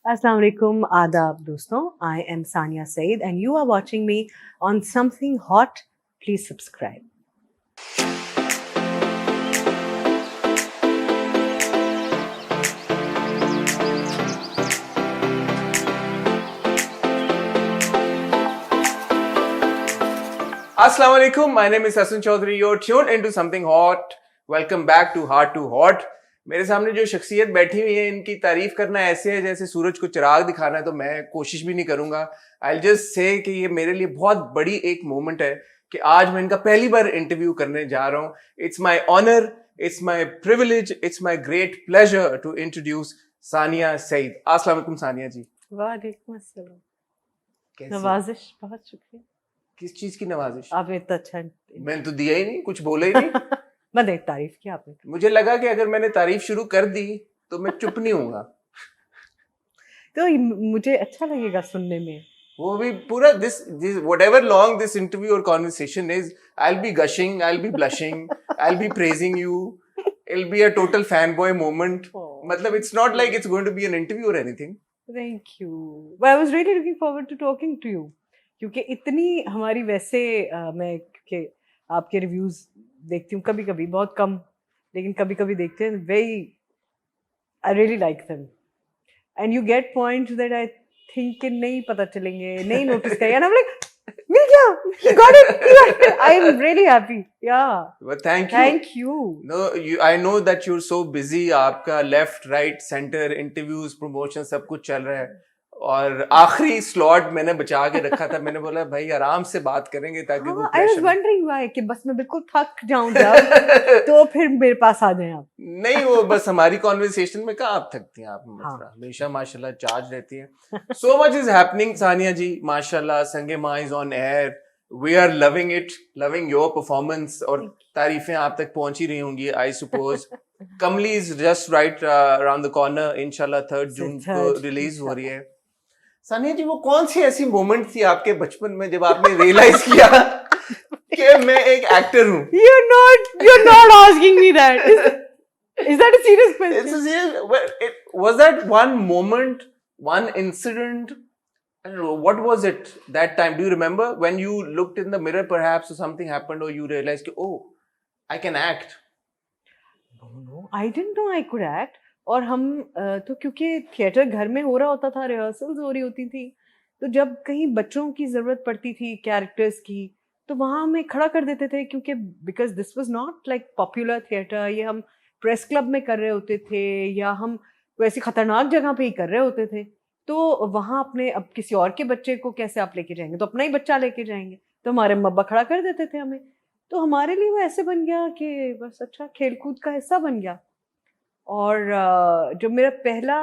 Assalamu alaikum, adab doston. I am Sania Saeed and you are watching me on Something Hot. Please subscribe. Assalamu alaikum. My name is Hassan Chaudhary. You're tuned into Something Hot. Welcome back to Heart to Hot. मेरे सामने जो शख्सियत बैठी हुई है इनकी तारीफ करना ऐसे है जैसे सूरज को चिराग दिखाना है, तो मैं कोशिश भी नहीं करूंगा. I'll just say कि ये मेरे लिए बहुत बड़ी एक मोमेंट है कि आज मैं इनका पहली बार इंटरव्यू करने जा रहा हूँ. It's my honor, it's my privilege, it's my great pleasure to introduce Sania Saeed. अस्सलाम वालेकुम सानिया जी. वालेकुम अस्सलाम. कैसी? नवाजिश, बहुत शुक्रिया. किस चीज की नवाजिश? आपने इतना अच्छा. मैंने तो दिया ही नहीं, कुछ बोला ही नहीं. मैंने तारीफ की आपने. मुझे लगा कि अगर मैंने तारीफ शुरू कर दी तो मैं चुप नहीं होऊंगा. तो मुझे अच्छा लगेगा सुनने में. वो भी पूरा this whatever long this interview or conversation is, I'll be gushing, I'll be blushing, I'll be praising you. It'll be a total fanboy moment. मतलब it's not like it's going to be an interview or anything. Thank you. Well, I was really looking forward to talking to you. क्योंकि इतनी हमारी वैसे मैं कि आपके reviews देखती हूँ कभी कभी, बहुत कम, लेकिन कभी कभी देखते हैं. I really like them and you get points that I think नहीं पता चलेंगे, नहीं नोटिस करेंगे, एंड आई एम लाइक मिल गया, you got it. I am really happy. Yeah. But thank you. Thank you. No, I know that you're so busy. आपका left, right, center, interviews, promotion सब कुछ चल रहा है. और आखिरी स्लॉट मैंने बचा के रखा था. मैंने बोला भाई आराम से बात करेंगे ताकि वो I was wondering why कि बस मैं बिल्कुल थक जाऊं जब तो फिर मेरे पास आ जाएं आप. नहीं, वो बस हमारी कॉन्वर्सेशन में कहाँ आप थकती हैं. आप हमेशा माशाल्लाह चार्ज रहती हैं. So much is happening Sania ji, माशाल्लाह. Sange Mah is on air. We are loving it, loving your performance. और तारीफें आप तक पहुंच ही रही होंगी I suppose. Kamli is just right around the corner. इंशाल्लाह 3 जून को रिलीज हो रही है. सानिया जी, वो कौन सी ऐसी मोमेंट थी आपके बचपन में जब आपने रियलाइज किया कि मैं एक एक्टर हूँ? You're not asking me that. Is that a serious question? It's a serious. Was that one moment, one incident? I don't know. What was it that time? Do you remember when you looked in the mirror, perhaps, or something happened, or you realized, oh, I can act? No, I didn't know I could act. और हम तो क्योंकि theatre घर में हो रहा होता था, रिहर्सल्स हो रही होती थी, तो जब कहीं बच्चों की ज़रूरत पड़ती थी कैरेक्टर्स की, तो वहाँ हमें खड़ा कर देते थे. क्योंकि because this was not like popular theatre. ये हम प्रेस क्लब में कर रहे होते थे या हम वैसी खतरनाक जगह पे ही कर रहे होते थे. तो वहाँ अपने, अब किसी और के बच्चे को कैसे आप लेके जाएंगे, तो अपना ही बच्चा लेके जाएंगे. तो हमारे मब्बा खड़ा कर देते थे हमें. तो हमारे लिए वो ऐसे बन गया कि बस अच्छा खेल कूद का हिस्सा बन गया. और जो मेरा पहला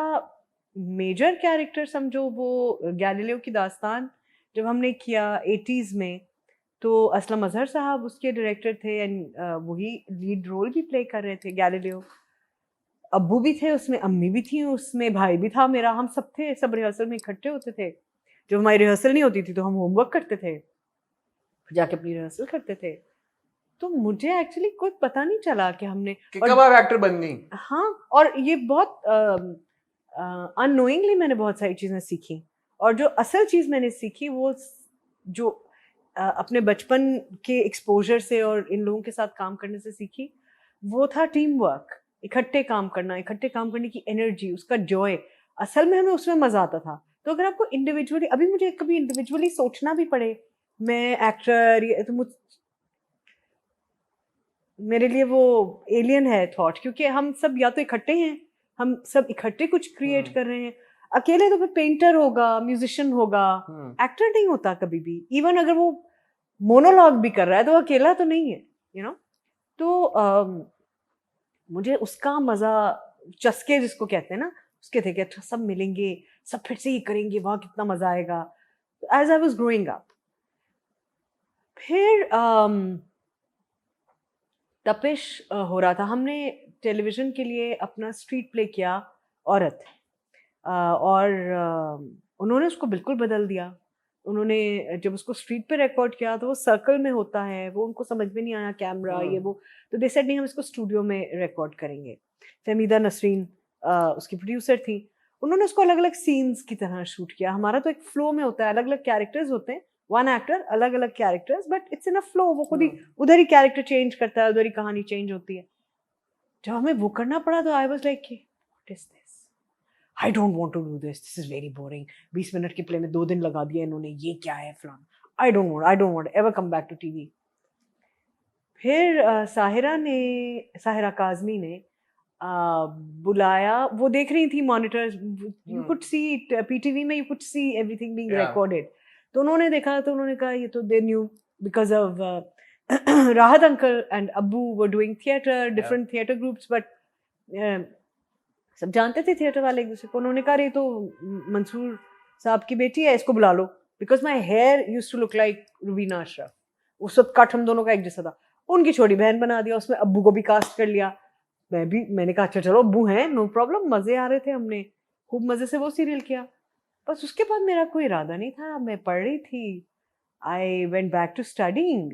मेजर कैरेक्टर समझो वो गैलीलियो की दास्तान जब हमने किया 80s में, तो असलम अजहर साहब उसके डायरेक्टर थे एंड वही लीड रोल भी प्ले कर रहे थे. गैलीलियो, अब्बू भी थे उसमें, अम्मी भी थी उसमें, भाई भी था मेरा. हम सब थे, सब रिहर्सल में इकट्ठे होते थे. जब हमारी रिहर्सल नहीं होती थी तो हम होमवर्क करते थे, जाके अपनी रिहर्सल करते थे. तो मुझे एक्चुअली कोई पता नहीं चला कि हमने कब आप एक्टर बन गई. हाँ, और ये बहुत अननोइंगली मैंने बहुत सारी चीज़ें सीखी. और जो असल चीज़ मैंने सीखी वो जो अपने बचपन के एक्सपोजर से और इन लोगों के साथ काम करने से सीखी, वो था टीम वर्क. इकट्ठे काम करना, इकट्ठे काम करने की एनर्जी, उसका जॉय. असल में हमें उसमें मज़ा आता था. तो अगर आपको इंडिविजुअली, अभी मुझे कभी इंडिविजुअली सोचना भी पड़े मैं एक्टर, तो मेरे लिए वो एलियन है थॉट. क्योंकि हम सब या तो इकट्ठे हैं, हम सब इकट्ठे कुछ क्रिएट कर रहे हैं. अकेले तो फिर पेंटर होगा, म्यूजिशियन होगा, एक्टर नहीं होता कभी भी. इवन अगर वो मोनोलॉग भी कर रहा है तो अकेला तो नहीं है, यू नो. तो मुझे उसका मजा, चस्के जिसको कहते हैं ना, उसके थे कि अच्छा सब मिलेंगे, सब फिर से ही करेंगे, वाह कितना मजा आएगा. As I was growing up, फिर तपिश हो रहा था. हमने टेलीविज़न के लिए अपना स्ट्रीट प्ले किया, औरत, और उन्होंने उसको बिल्कुल बदल दिया. उन्होंने जब उसको स्ट्रीट पे रिकॉर्ड किया तो वो सर्कल में होता है, वो उनको समझ में नहीं आया कैमरा ये वो. तो दे सेड नहीं, हम इसको स्टूडियो में रिकॉर्ड करेंगे. फहमीदा नसरीन उसकी प्रोड्यूसर थी. उन्होंने उसको अलग अलग सीन्स की तरह शूट किया. हमारा तो एक फ्लो में होता है, अलग अलग कैरेक्टर्स होते हैं, वन एक्टर अलग अलग characters, but it's in a flow. वो खुद ही उधर ही कैरेक्टर चेंज करता है, उधर ही कहानी चेंज होती है. जब हमें वो करना पड़ा तो I was like what is this, I don't want to do this is very boring. 20 minute के प्ले में 2 दिन लगा दिया इन्होंने, ये क्या है फलाना. I don't want ever come back to TV. फिर साहिरा काज़मी ने बुलाया. वो देख रही थी monitors, you could see PTV में, you could see everything being recorded. तो उन्होंने देखा तो उन्होंने कहा ये तो they knew because of Rahat uncle and अब्बू were doing theatre, different theatre groups, but सब जानते थे थिएटर वाले एक दूसरे को. उन्होंने कहा ये तो मंसूर साहब की बेटी है, इसको बुला लो. Because my hair used to look like Rubina Ashraf. उस वक्त कट हम दोनों का एक जैसा था. उनकी छोटी बहन बना दिया, उसमें अब्बू को भी कास्ट कर लिया. मैंने कहा अच्छा चलो अब्बू हैं, नो प्रॉब्लम. मजे आ रहे थे, हमने खूब मजे से वो सीरियल किया. बस उसके बाद मेरा कोई इरादा नहीं था, मैं पढ़ रही थी. I went back to studying,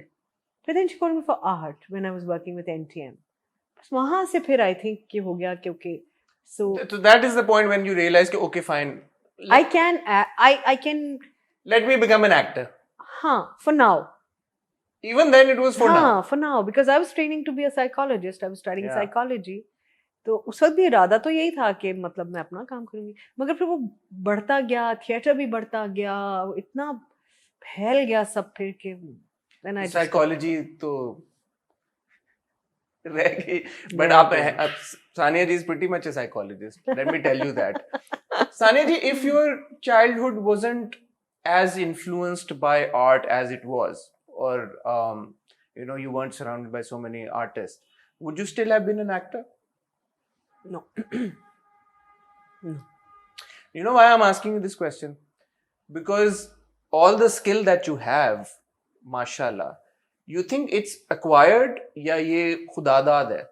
फिर then she called me for art when I was working with NTM. बस वहां से फिर आई थिंक कि हो गया, क्योंकि so that is the point when you realize कि okay fine, I can let me become an actor. For now. Even then it was for now. For now, because I was training to be a psychologist. I was studying Yeah. psychology. तो उस वक्त भी इरादा तो यही था कि मतलब मैं अपना काम करूंगी. मगर फिर वो बढ़ता गया, थिएटर भी बढ़ता गया, इतना फैल गया सब फिर के साइकोलॉजी तो रह गई. बट आप सानिया जी is pretty much a psychologist. Let me tell you that. Sania ji, if your childhood wasn't as influenced by art as it was, or you weren't surrounded by so many artists, would you still have been an actor? No. No. You know why I'm asking you this question? Because all the skill that you have, mashallah, you think it's acquired या ये खुदादाद है?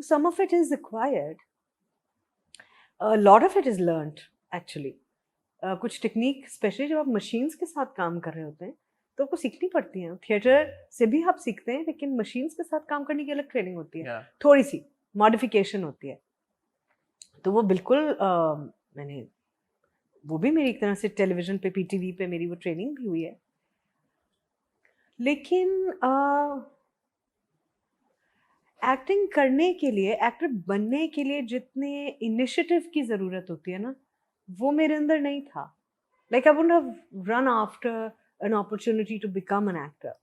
Some of it is acquired. A lot of it is learnt actually. कुछ technique, specially जब आप machines के साथ काम कर रहे होते हैं तो आपको सीखनी पड़ती है. थिएटर से भी आप सीखते हैं, लेकिन मशीन्स के साथ काम करने की अलग ट्रेनिंग होती है. Yeah. थोड़ी सी मॉडिफिकेशन होती है. तो वो बिल्कुल मैंने वो भी मेरी एक तरह से टेलीविजन पे, पीटीवी पे मेरी वो ट्रेनिंग भी हुई है. लेकिन एक्टिंग करने के लिए, एक्टर बनने के लिए जितने इनिशिएटिव की ज़रूरत होती है ना, वो मेरे अंदर नहीं था. Like I wouldn't have run after an opportunity to become an actor.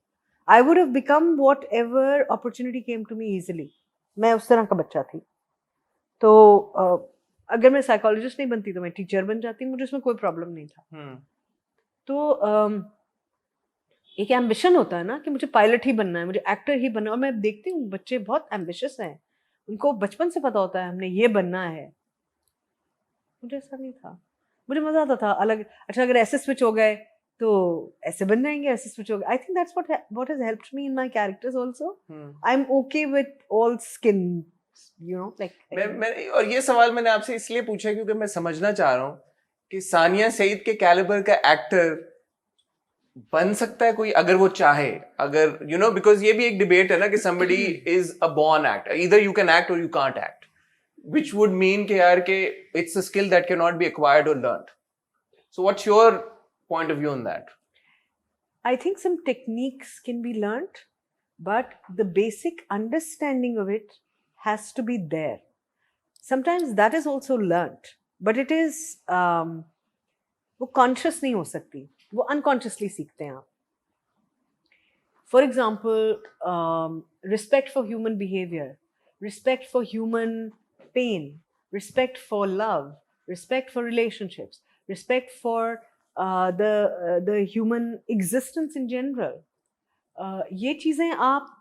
I would have become whatever opportunity came to me easily. मैं उस तरह का बच्चा थी. तो अगर मैं साइकोलॉजिस्ट नहीं बनती तो मैं टीचर बन जाती, मुझे उसमें कोई प्रॉब्लम नहीं था. तो एक एम्बिशन होता है ना कि मुझे पायलट ही बनना है, मुझे एक्टर ही बनना है. और मैं देखती हूँ बच्चे बहुत एम्बिशियस हैं, उनको बचपन से पता होता है हमने ये बनना है. मुझे ऐसा नहीं था. मुझे मजा आता था अलग. अच्छा अगर ऐसे स्विच हो गए तो ऐसे बन जाएंगे, ऐसे स्विच हो गए. I think that's what has helped me in my characters also. I am okay with all skin, you know, like. मैं और ये सवाल मैंने आपसे इसलिए पूछा क्योंकि मैं समझना चाह रहा हूँ कि सानिया सईद के कैलिबर का एक्टर बन सकता है कोई अगर वो चाहे. अगर बिकॉज ये भी एक डिबेट है ना कि somebody is a born actor, either you can act or you can't act, which would mean कि यार कि it's a skill that cannot be acquired or learned. So what's your point of view on that? I think some techniques can be learned, but the basic understanding of it has to be there. Sometimes that is also learnt, but it is वो conscious नहीं हो सकती, वो unconsciously सीखते हैं आप. For example, respect for human behavior, respect for human pain, respect for love, respect for relationships, respect for the human existence in general. ये चीजें आप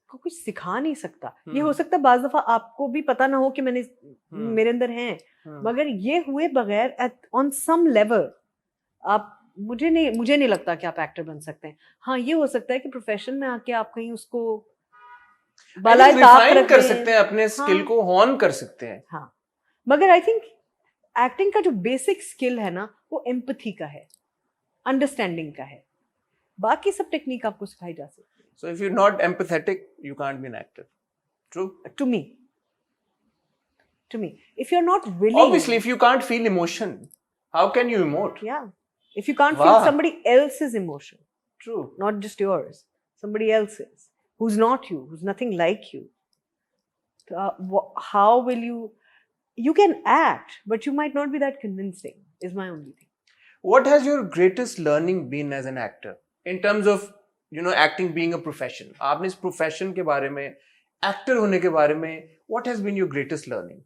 को कुछ सिखा नहीं सकता. ये हो सकता है बाज दफा आपको भी पता ना हो कि मेरे अंदर हैं, मगर ये हुए बगैर ऑन सम लेवल आप मुझे नहीं लगता कि आप एक्टर बन सकते हैं. हाँ, ये हो सकता है कि प्रोफेशन में आके आप कहीं उसको रिफाइन कर सकते हैं, अपने स्किल को हॉन कर सकते हैं. हाँ, मगर आई थिंक एक्टिंग का जो बेसिक स्किल है ना, वो एम्पैथी का है, अंडरस्टैंडिंग का है. बाकी सब टेक्निक आपको सिखाई जा सकती है. So if you're not empathetic, you can't be an actor. True? To me. to me. If you're not willing, obviously if you can't feel emotion, how can you emote? yeah, if you can't Wow. feel somebody else's emotion, True. not just yours, somebody else's, who's not you, who's nothing like you, how will you can act, but you might not be that convincing, is my only thing. What has your greatest learning been as an actor in terms of, you know, acting being a profession? आपने इस profession के बारे में, actor होने के बारे में, what has been your greatest learning?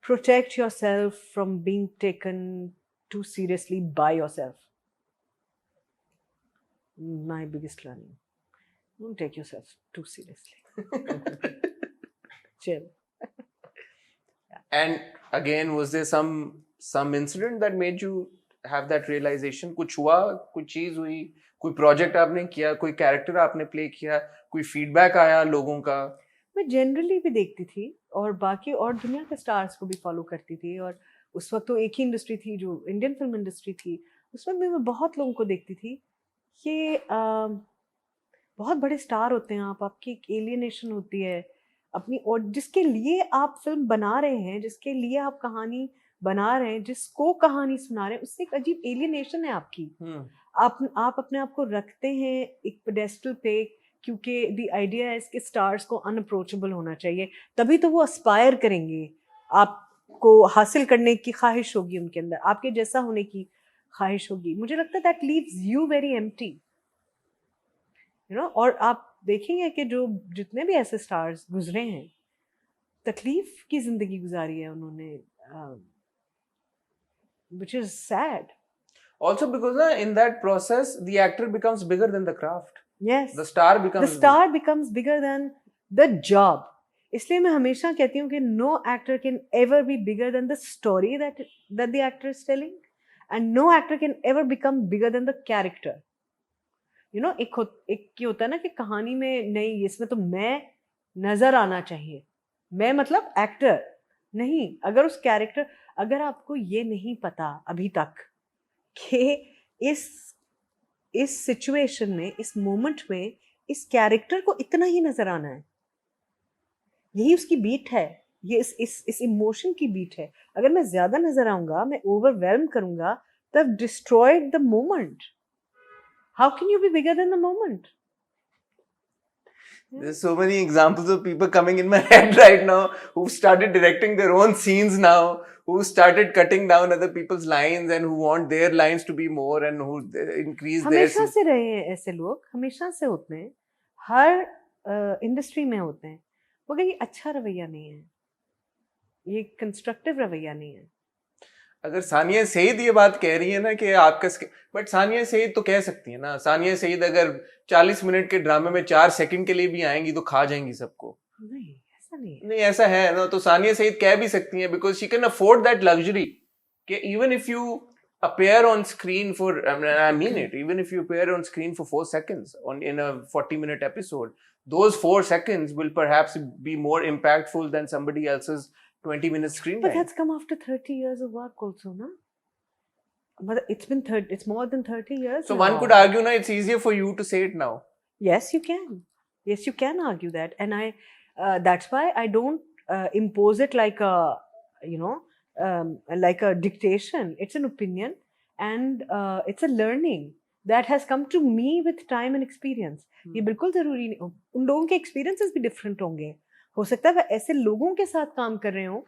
Protect yourself from being taken too seriously by yourself. My biggest learning. Don't take yourself too seriously. Chill. And again, was there some incident that made you have that realization? कुछ हुआ, कुछ चीज हुई, कोई project आपने किया, कोई character आपने प्ले किया, कोई फीडबैक आया लोगों का? मैं जनरली भी देखती थी और बाकी और दुनिया के स्टार्स को भी फॉलो करती थी, और उस वक्त तो एक ही इंडस्ट्री थी जो इंडियन फिल्म इंडस्ट्री थी, उस वक्त भी मैं बहुत लोगों को देखती थी कि बहुत बड़े स्टार होते हैं आप, आपकी एक एलियनेशन होती है अपनी, और जिसके लिए आप फिल्म बना रहे हैं, जिसके लिए आप कहानी बना रहे हैं, जिसको कहानी सुना रहे हैं, उससे एक अजीब एलियनेशन है आपकी। आप अपने आप को रखते हैं एक पेडेस्टल पे, क्योंकि द आइडिया है कि स्टार्स को अनअप्रोचेबल होना चाहिए, तभी तो वो अस्पायर करेंगे, आपको हासिल करने की ख्वाहिश होगी उनके अंदर, आपके जैसा होने की ख्वाहिश होगी। मुझे लगता है that leaves you very empty, you know. और आप देखेंगे कि जो जितने भी ऐसे स्टार्स गुजरे हैं, तकलीफ की जिंदगी गुजारी है उन्होंने, which is sad. Also because in that process the actor becomes bigger than the craft. Yes. The star becomes bigger than the job. इसलिए मैं हमेशा कहती हूँ कि no actor can ever be bigger than the story that the actor is telling, and no actor can ever become bigger than the character. You know, एक ये होता है ना कि कहानी में नहीं, इसमें तो मैं नजर आना चाहिए, मैं मतलब एक्टर नहीं। अगर उस कैरेक्टर, अगर आपको ये नहीं पता अभी तक कि इस सिचुएशन में, इस मोमेंट में इस कैरेक्टर को इतना ही नजर आना है, यही उसकी बीट है, ये इस इमोशन की बीट है, अगर मैं ज्यादा नजर आऊंगा, मैं ओवरवेल्म करूंगा, तब destroyed the moment. How can you be bigger than the moment? There's so many examples of people coming in my head right now who started directing their own scenes now, who started cutting down other people's lines and who want their lines to be more and who increase their. हमेशा से रहे हैं ऐसे लोग, हमेशा से होते हैं, हर इंडस्ट्री में होते हैं, मगर ये अच्छा रवैया नहीं है, ये कंस्ट्रक्टिव रवैया नहीं है। अगर सानिया सईद ये बात कह रही है ना कि आपका, बट सानिया सईद तो कह सकती है ना, सानिया सईद अगर 40 मिनट के ड्रामे में 4 सेकंड के लिए भी आएंगी तो खा जाएंगी सबको। नहीं, ऐसा नहीं है। नहीं, ऐसा है ना, तो सानिया सईद कह भी सकती है, because she can afford that luxury कि even if you appear on screen for, I mean it, even if you appear on screen for 4 seconds in a 40-minute episode, those 4 seconds will perhaps be more impactful than somebody else's 20-minute screen time. But that's come after 30 years of work also, na? But it's more than 30 years. So now. one could argue, na, it's easier for you to say it now. Yes, you can. Yes, you can argue that, and that's why I don't impose it like a, you know, like a dictation. It's an opinion, and it's a learning that has come to me with time and experience. ये बिल्कुल जरूरी नहीं, उन लोगों के experiences भी different होंगे, हो सकता है वह ऐसे लोगों के साथ काम कर रहे हो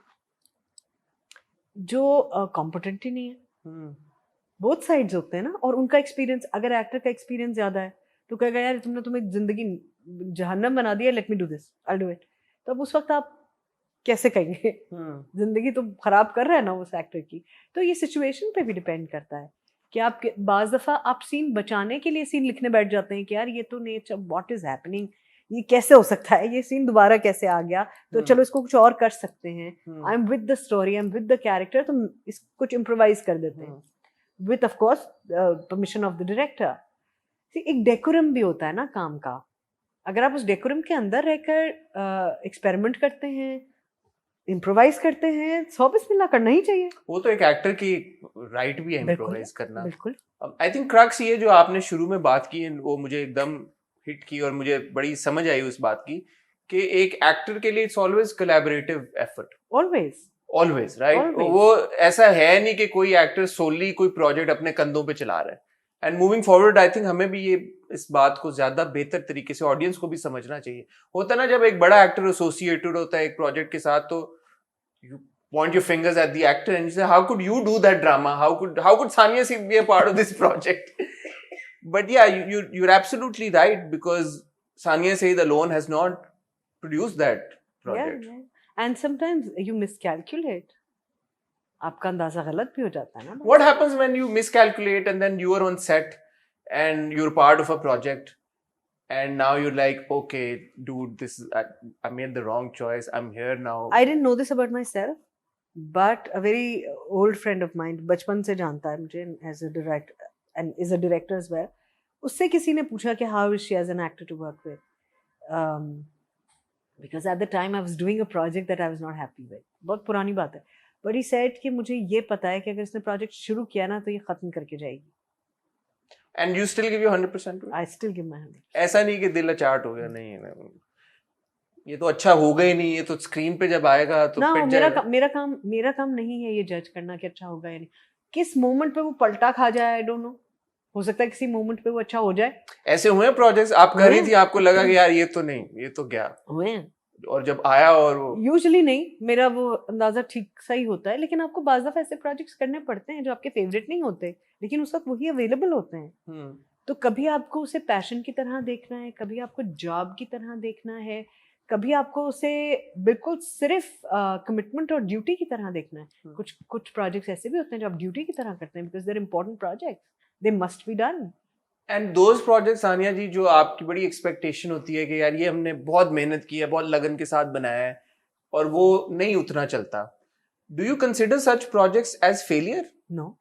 जो competent ही नहीं है। both sides होते हैं ना, और उनका experience, अगर actor का experience ज़्यादा है तो कहेगा यार तुमने तुम्हें जिंदगी जहन्नम बना दिया, let me do this, I'll do it। तो अब उस वक्त आप कैसे कहेंगे? जिंदगी तो खराब कर रहा है ना उस एक्टर की। तो ये सिचुएशन पे भी डिपेंड करता है कि आप बाज दफा आप सीन बचाने के लिए सीन लिखने बैठ जाते हैं कि यार ये तो नहीं, व्हाट इज हैपनिंग, ये कैसे हो सकता है, ये सीन दोबारा कैसे आ गया, तो चलो इसको कुछ और कर सकते हैं, I am with the story, I am with the character, तो इस कुछ इम्प्रोवाइज कर देते हैं with of course permission of the director. एक डेकोरम भी होता है ना काम का, अगर आप उस डेकोरम के अंदर रहकर एक्सपेरिमेंट करते हैं, इम्प्रोवाइज करते हैं, 100 बिस्मिल्लाह करना ही चाहिए। वो तो एक एक्टर की राइट भी है इम्प्रोवाइज करना। बिल्कुल। आई थिंक क्रक्स ये जो आपने शुरू में बात की वो मुझे एकदम हिट की और मुझे बड़ी समझ आई उस बात की कि एक एक्टर के लिए it's always collaborative effort, always right? वो ऐसा है नहीं कि कोई एक्टर सोली कोई प्रोजेक्ट अपने कंधों पे चला रहा है. And moving forward I think हमें भी ये इस बात को ज्यादा बेहतर तरीके से ऑडियंस को भी समझना चाहिए. होता ना जब एक बड़ा एक्टर एसोसिएटेड होता है एक प्रोजेक्ट के साथ, तो you point your fingers at the actor and you say, how could you do that drama? How could Sania Singh be a part of this project? But yeah, you're absolutely right, because Sania Said alone has not produced that project. Yeah. And sometimes you miscalculate. आपका अंदाजा गलत भी हो जाता है ना. What happens when you miscalculate and then you are on set and you're part of a project and now you're like, okay, dude, this is I made the wrong choice. I'm here now. I didn't know this about myself. But a very old friend of mine, बचपन से जानता है मुझे, as a director and is a director as well. उससे किसी ने पूछा कि how is she as an actor to work with? Because at the time I was doing a project that I was not happy with. बहुत पुरानी बात है. But he said कि मुझे ये पता है कि अगर इसने project शुरू किया ना तो ये खत्म करके जाएगी. And you still give your 100% to it? I still give my 100%. ऐसा नहीं कि दिल अचाट हो गया, नहीं, ये तो अच्छा होगा ही नहीं, ये तो स्क्रीन पे जब आएगा तो ना, पिट जाएगा. मेरा काम नहीं है ये जज करना कि अच्छा होगा या नहीं. किस मोमेंट पे वो पलटा खा जाए, आई डोंट नो. हो सकता है किसी मोमेंट पे वो अच्छा हो जाए. ऐसे हुए प्रोजेक्ट्स आप कर रही थी, आपको लगा कि यार ये तो नहीं, ये तो गया, हुए, और जब आया और वो यूजुअली नहीं, मेरा वो अंदाजा ठीक सही होता है. लेकिन आपको बाज़ दफा ऐसे प्रोजेक्ट्स करने पड़ते हैं जो आपके फेवरेट नहीं होते, लेकिन उस वक्त वही अवेलेबल होते हैं. तो कभी आपको उसे पैशन की तरह देखना है, कभी आपको जॉब की तरह देखना है, कभी आपको उसे बिल्कुल सिर्फ कमिटमेंट और ड्यूटी की तरह देखना है. कुछ प्रोजेक्ट्स ऐसे भी होते हैं जो आप ड्यूटी की तरह करते हैं, because they are important projects, they must be done. And those projects, Sania ji, जो आपकी बड़ी एक्सपेक्टेशन होती है कि यार ये हमने बहुत मेहनत की है, बहुत लगन के साथ बनाया है, और वो नहीं उतना चलता, do you consider such projects as failure? No.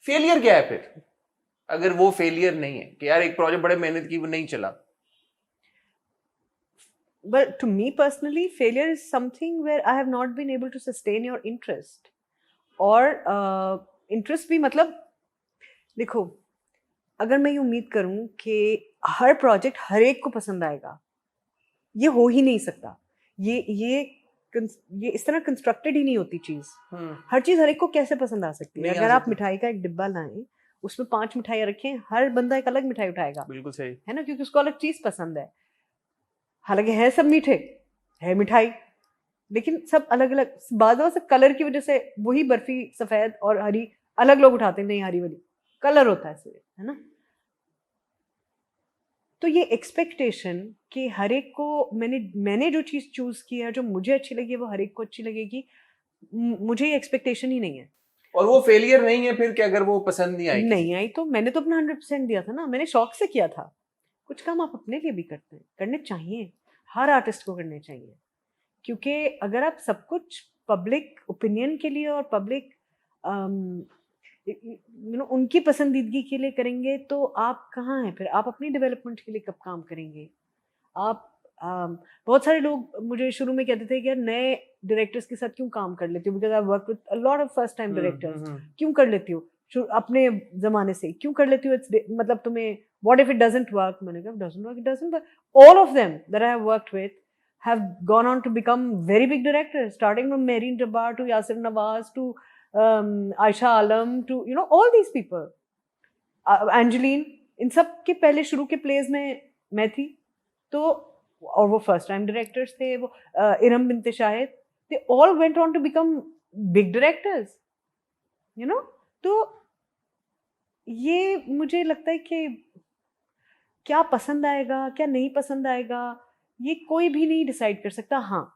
Failure क्या है फिर, अगर वो फेलियर नहीं है कि यार एक प्रोजेक्ट बड़े मेहनत की वो नहीं चला? But to me personally, failure is something where I have not been able to sustain your interest. और interest भी मतलब, देखो, अगर मैं ये उम्मीद करूं कि हर प्रोजेक्ट हर एक को पसंद आएगा, ये हो ही नहीं सकता. ये इस तरह कंस्ट्रक्टेड ही नहीं होती चीज. हर चीज हर एक को कैसे पसंद आ सकती है? अगर आप मिठाई का एक डिब्बा लाएं, उसमें 5 मिठाइयाँ रखें, हर बंदा एक अलग मिठाई उठाएगा. बिल्कुल सही है ना, क्योंकि उसको अलग चीज पसंद है. हालांकि है सब मीठे, है मिठाई, लेकिन सब अलग अलग. बाज़ से कलर की वजह से वही बर्फी सफेद और हरी अलग लोग उठाते हैं, नहीं हरी वाली कलर होता है ना. तो ये एक्सपेक्टेशन कि हर एक को मैंने जो चीज चूज की है, जो मुझे अच्छी लगी है, वो हर एक को अच्छी लगेगी, मुझे ये एक्सपेक्टेशन ही नहीं है. और वो फेलियर नहीं है फिर कि अगर वो पसंद नहीं आई तो मैंने तो अपना 100% दिया था ना. मैंने शौक से किया था. कुछ काम आप अपने लिए भी करते हैं, करने चाहिए, हर आर्टिस्ट को करने चाहिए. क्योंकि अगर आप सब कुछ पब्लिक ओपिनियन के लिए और पब्लिक उनकी पसंदीदगी के लिए करेंगे तो आप कहाँ हैं फिर? आप अपनी डेवलपमेंट के लिए कब काम करेंगे? आप बहुत सारे लोग मुझे शुरू में कहते थे कि यार नए डायरेक्टर्स के साथ क्यों काम कर लेती हो, because I work with a lot of first time directors. क्यों कर लेती हो अपने जमाने से, क्यों कर लेती हो? मतलब तुम्हें what if it doesn't work? मैंने कहा it doesn't work. All of them that I have worked with have gone on to become very big directors, starting from Mehreen Jabbar to Yasir Nawaz to Aisha Alam to all these people. Angeline, इन सब के पहले शुरू के pledge में मैं थी, तो और वो फर्स्ट टाइम डायरेक्टर्स थे. वो Iram बिनते Shahid, they all went on to become big directors, तो ये मुझे लगता है कि क्या पसंद आएगा क्या नहीं पसंद आएगा ये कोई भी नहीं डिसाइड कर सकता. हाँ,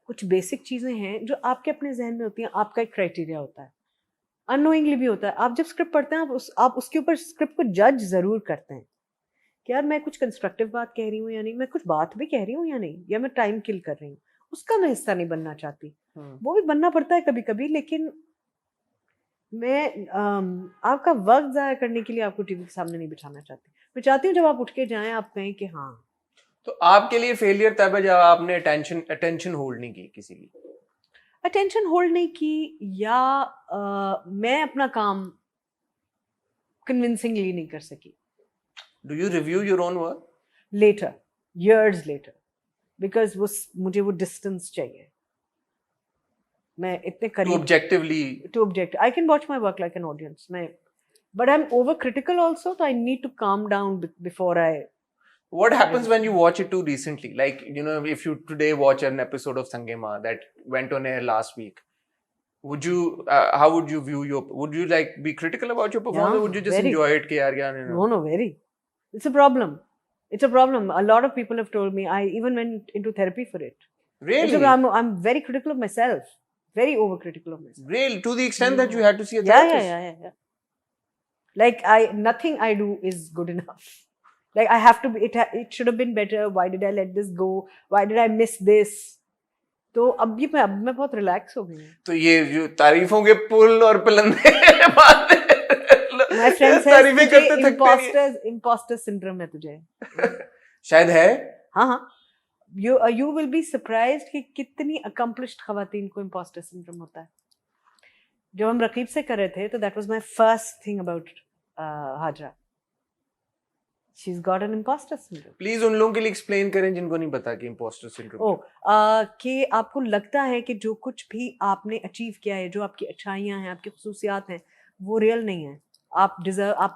कुछ बेसिक चीज़ें हैं जो आपके अपने जहन में होती हैं, आपका एक क्राइटेरिया होता है, अननोइंगली भी होता है. आप जब स्क्रिप्ट पढ़ते हैं आप उसके ऊपर स्क्रिप्ट को जज ज़रूर करते हैं कि यार मैं कुछ कंस्ट्रक्टिव बात कह रही हूँ या नहीं, मैं कुछ बात भी कह रही हूँ या नहीं, या मैं टाइम किल कर रही हूँ. उसका मैं हिस्सा नहीं बनना चाहती. वो भी बनना पड़ता है कभी कभी, लेकिन मैं आपका वक्त ज़ाया करने के लिए आपको टीवी के सामने नहीं बिठाना चाहती. मैं चाहती हूँ जब आप उठ के जाएं आप कहें कि हाँ. तो आपके लिए फेलियर तब है जब आपने अटेंशन होल्ड नहीं की, किसी की अटेंशन होल्ड नहीं की, या मैं अपना काम कन्विंसिंगली नहीं कर सकी. Do you review your own work later? years later, because मुझे वो distance चाहिए. मैं इतने To करीब objectively. to object. I can watch my work like an audience. But I'm overcritical also, so I need to calm down before I. What happens when you watch it too recently? Like, you know, if you today watch an episode of Sangema that went on air last week, would you, how would you view would you like be critical about your performance, or would you just very. enjoy it? No, very. It's a problem. It's a problem. A lot of people have told me. I even went into therapy for it. Really? I'm very critical of myself. Very overcritical of myself. Really? To the extent that you had to see a therapist? Yeah. Like nothing I do is good enough. Like I have to be, it should have been better. Why did I let this go? Why did I miss this? तो अब मैं बहुत relax हो गई हूँ. तो ये जो तारीफों के पुल और पलंदे My friend says तुझे imposter syndrome है तुझे. शायद है. हाँ. You will be surprised कि कितनी accomplished ख़वातीन को imposter syndrome होता है. जब हम रकीब से कर रहे थे तो that was my first thing about Hajra. She's got an imposter syndrome. Please उन लोगों के लिए explain करें जिनको नहीं पता कि imposter syndrome. कि आपको लगता है कि जो कुछ भी आपने achieve किया है, जो आपकी अच्छाइयाँ हैं, आपकी खुसूसियात हैं, वो real नहीं है. आप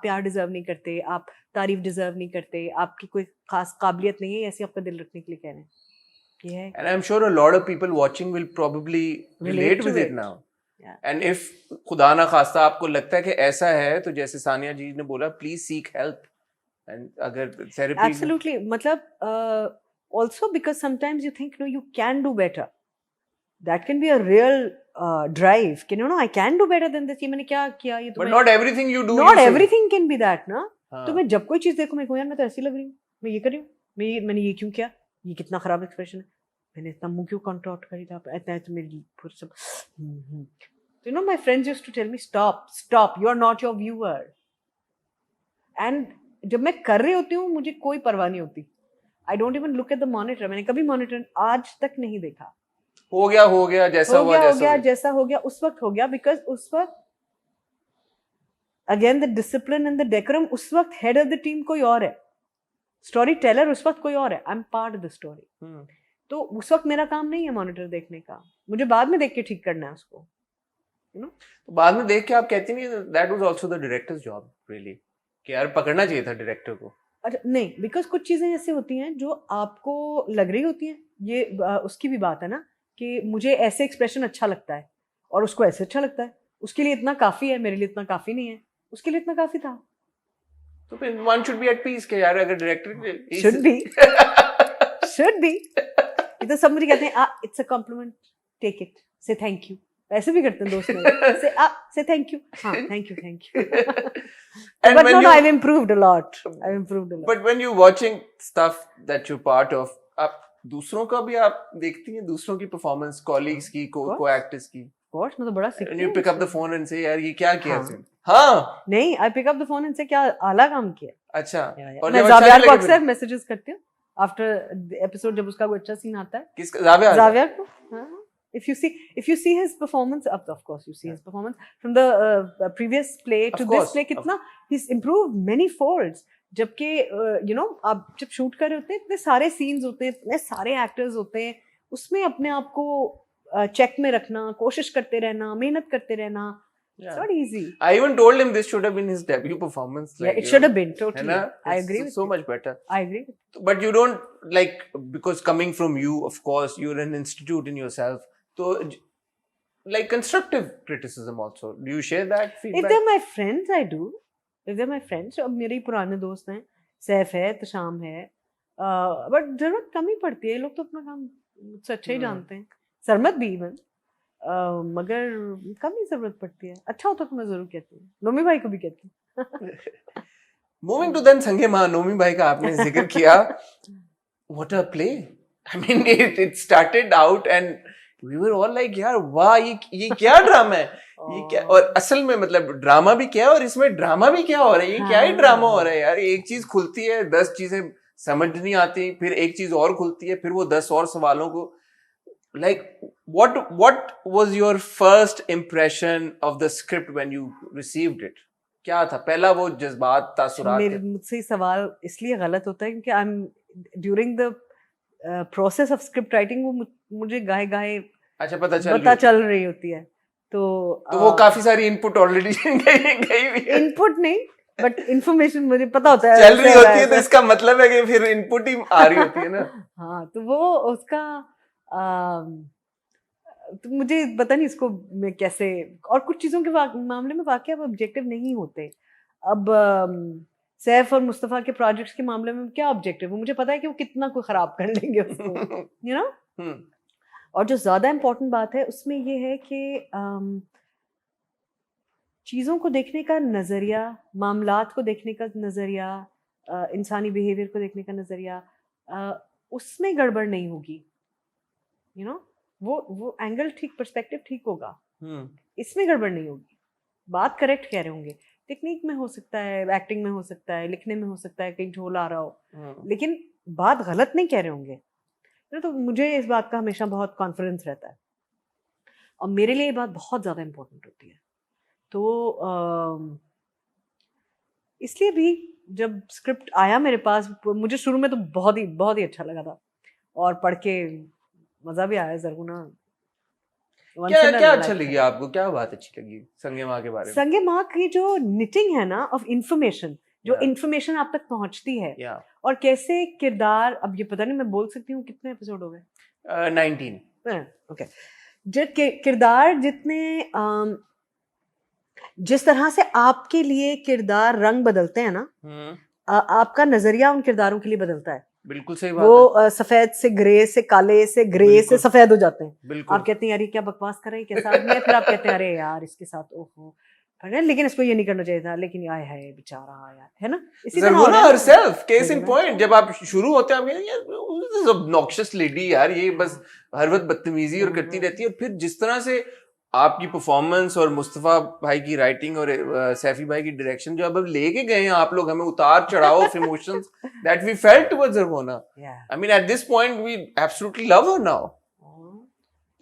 प्यार डिजर्व नहीं करते, आप तारीफ डिजर्व नहीं करते, आपकी कोई खास काबिलियत नहीं है, ऐसे आपका दिल रखने के लिए कह रहे हैं. ये है. And I'm sure a lot of people watching will probably relate with it now. Yeah. And if खुदा ना खास्ता आपको लगता है कि ऐसा है, तो जैसे सानिया जी ने बोला, please seek help. And अगर therapy. Absolutely. मतलब also because sometimes you think no, you can do better. That can be a real drive. Can you know I can do better than this. ये मैंने क्या किया ये. But not everything you do. Not everything can be that ना. हाँ. तो मैं जब कोई चीज देखूं मैं कहूँ यार मैं तो ऐसी लग रही हूँ, मैं ये कर रही हूँ, मैंने ये क्यों किया, ये कितना खराब एक्सप्रेशन है, मैंने इतना मुंह क्यों कंट्रोल करी था, इतना तो मेरी पूरा सब. So you know my friends used to tell me stop, you are not your viewer. And जब मैं कर रही होती हूँ मुझे कोई परवाह नहीं होती. I don't even look at the monitor. मैंने कभी मॉनिटर आज तक नहीं देखा. हो गया जैसा हो गया उस वक्त हो गया, because उस वक्त again the discipline and the decorum, उस वक्त head of the team कोई और है, story teller उस वक्त कोई और है, I'm part of the story. तो उस वक्त मेरा काम नहीं है मॉनिटर देखने का, मुझे बाद में देख के ठीक करना है उसको. You know? तो बाद में देख के आप कहती नहीं that was also the director's job really, कि यार पकड़ना चाहिए था डायरेक्टर को. अच्छा नहीं, बिकॉज कुछ चीजें ऐसे होती हैं जो आपको लग रही होती हैं, ये उसकी भी बात है ना कि मुझे ऐसे एक्सप्रेशन अच्छा लगता है और उसको ऐसे अच्छा लगता है, उसके लिए इतना काफी है, मेरे लिए इतना काफी नहीं है, उसके लिए इतना काफी था. तो फिर one should be at peace के यार, अगर डायरेक्टर शुड बी ये तो सब मुझे कहते हैं it's a compliment, take it, say thank you. ऐसे भी करते हैं दोस्त मेरे, से थैंक यू. हाँ thank you. But no, I've improved a lot. But when you're watching stuff that you're part of, आप दूसरों का भी आप देखती हैं, दूसरों की परफॉर्मेंस, कॉलीग्स की, को-एक्टर्स की. Of course, मैं तो बड़ा सीखती हूँ. And you pick up the phone and say यार ये क्या किया तूने? हाँ. नहीं, I pick up the phone and say क्या आला काम किया. अच्छा. और मैं जावियार को अक्सर मैसेजेस करती हूँ after the episode जब उसका कोई अच्छा सीन आता है. किसका? जावियार को. हाँ. If you see his performance, of course you see his performance from the previous play to this play, कितना he's improved many folds. जबकि you know आप जब शूट कर रहे होते हैं, इतने सारे सीन्स होते हैं, इतने सारे एक्टर्स होते हैं, उसमें अपने आप को चेक में रखना, कोशिश करते रहना, मेहनत करते रहना. It's not easy. I even told him this should have been his debut performance. Like, it should have been totally. I agree with so you. much better. I agree. But you don't like, because coming from you, of course, you're an institute in yourself. So, like constructive criticism also. Do you share that feedback? If they're my friends, I do. If they're my friends, अब मेरे ही पुराने दोस्त हैं, सैफ है, तशाम है, but जरूरत कम ही पड़ती है, ये लोग तो अपना काम अच्छा ही जानते हैं, सरमत भी इवन, मगर कम ही जरूरत पड़ती है. अच्छा होता तो मैं जरूर कहती हूँ, नोमी भाई को भी कहती हूँ. Moving to then संगे नोमी भाई का आपने जिक्र किया. What a play! I mean, it started out and we were all like यार वाह ये क्या ड्रामा है, ये क्या, और असल में मतलब ड्रामा भी क्या है और इसमें ड्रामा भी क्या हो रहा है, ये क्या ही ड्रामा हो रहा है यार. एक चीज खुलती है, 10 चीजें समझ नहीं आती, फिर एक चीज और खुलती है, फिर वो 10 और सवालों को. Like what was your first impression of the script when you received it? क्या था पहला वो जज्बात, तासुरात? मुझसे सवाल इसलिए गलत होता है क्योंकि during the process of script writing वो मुझे गाए गाए अच्छा पता चल रही होती है। तो वो काफी सारी इनपुट ऑलरेडी गई हुई है। इनपुट नहीं बट इंफॉर्मेशन मुझे पता होता है चल रही होती है, तो इसका मतलब है कि फिर इनपुट ही आ रही होती है ना। हाँ, तो वो उसका तो मुझे पता नहीं इसको मैं कैसे, और कुछ चीज़ों के मामले में वाकई अब ऑब्जेक्टिव नहीं होते। अब सैफ और मुस्तफ़ा के प्रोजेक्ट्स के मामले में क्या ऑब्जेक्टिव है, मुझे पता है कि वो कितना कोई ख़राब कर लेंगे उसको, यू नो। और जो ज़्यादा इम्पोर्टेंट बात है उसमें ये है कि चीज़ों को देखने का नज़रिया, मामलात को देखने का नज़रिया, इंसानी बिहेवियर को देखने का नज़रिया, उसमें गड़बड़ नहीं होगी, यू नो। वो एंगल ठीक, पर्सपेक्टिव ठीक होगा, इसमें गड़बड़ नहीं होगी। बात करेक्ट कह रहे होंगे, टेक्निक में हो सकता है, एक्टिंग में हो सकता है, लिखने में हो सकता है, कहीं ढोल आ रहा हो, लेकिन बात गलत नहीं कह रहे होंगे। तो मुझे इस बात का हमेशा बहुत कॉन्फिडेंस रहता है और मेरे लिए ये बात बहुत ज़्यादा इम्पोर्टेंट होती है। तो इसलिए भी जब स्क्रिप्ट आया मेरे पास, मुझे शुरू में तो बहुत ही अच्छा लगा था और पढ़ के मजा भी आया। ज़रगुना क्या अच्छा लगी आपको, क्या बात अच्छी लगी संगे माँ के बारे में? संगे माँ की जो निटिंग है ना ऑफ इंफॉर्मेशन, जो इंफॉर्मेशन आप तक पहुंचती है, और कैसे किरदार, अब ये पता नहीं मैं बोल सकती हूँ कितने एपिसोड हो गए? 19। ओके। जो किरदार जितने जिस तरह से आपके लिए किरदार रंग बदलते हैं ना, आपका नजरिया उन किरदारों के लिए बदलता है। बिल्कुल सही बात वो है। सफेद से ग्रे से काले से ग्रे से सफेद हो जाते हैं। आप कहते हैं यार ये क्या बकवास कर रहे हैं, कैसा आदमी है, फिर आप कहते हैं अरे यार इसके साथ ओहो, लेकिन इसको ये नहीं करना चाहिए था, लेकिन आए है बेचारा यार, है ना। इसी ज़रगुना herself, केस इन पॉइंट, जब आप शुरू होते हैं आप कहते हैं यार obnoxious lady यार, ये बस हर वक्त बदतमीजी और करती रहती है, और फिर जिस तरह से आपकी परफॉर्मेंस और मुस्तफा भाई की राइटिंग और सैफी भाई की डायरेक्शन जो अब लेके गए हैं आप लोग हमें उतार चढ़ाव of emotions that we felt towards Zarguna. I mean at this point we absolutely love her now.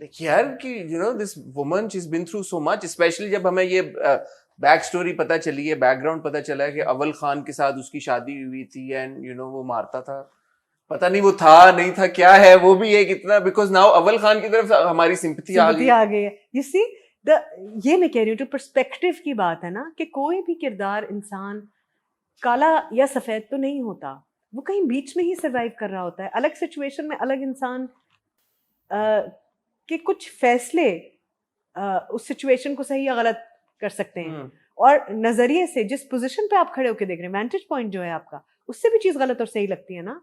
Like यार कि you know this woman she has been through so much, especially जब हमें ये बैक स्टोरी पता चली है, बैकग्राउंड पता चला है कि अव्वल खान के साथ उसकी शादी हुई थी एंड यू नो वो मारता था, पता नहीं वो था नहीं था क्या है, वो भी एक इतना, बिकॉज नाउ अव्वल खान की तरफ हमारी सिंपैथी आ गई है। यू सी ये मैं कह रही हूँ, जो पर्सपेक्टिव की बात है ना, कि कोई भी किरदार इंसान काला या सफेद तो नहीं होता, वो कहीं बीच में ही सरवाइव कर रहा होता है। अलग सिचुएशन में अलग इंसान के कुछ फैसले उस सिचुएशन को सही या गलत कर सकते हैं, और नजरिए से जिस पोजीशन पे आप खड़े होकर देख रहे हैं, वेंटेज पॉइंट जो है आपका, उससे भी चीज गलत और सही लगती है ना।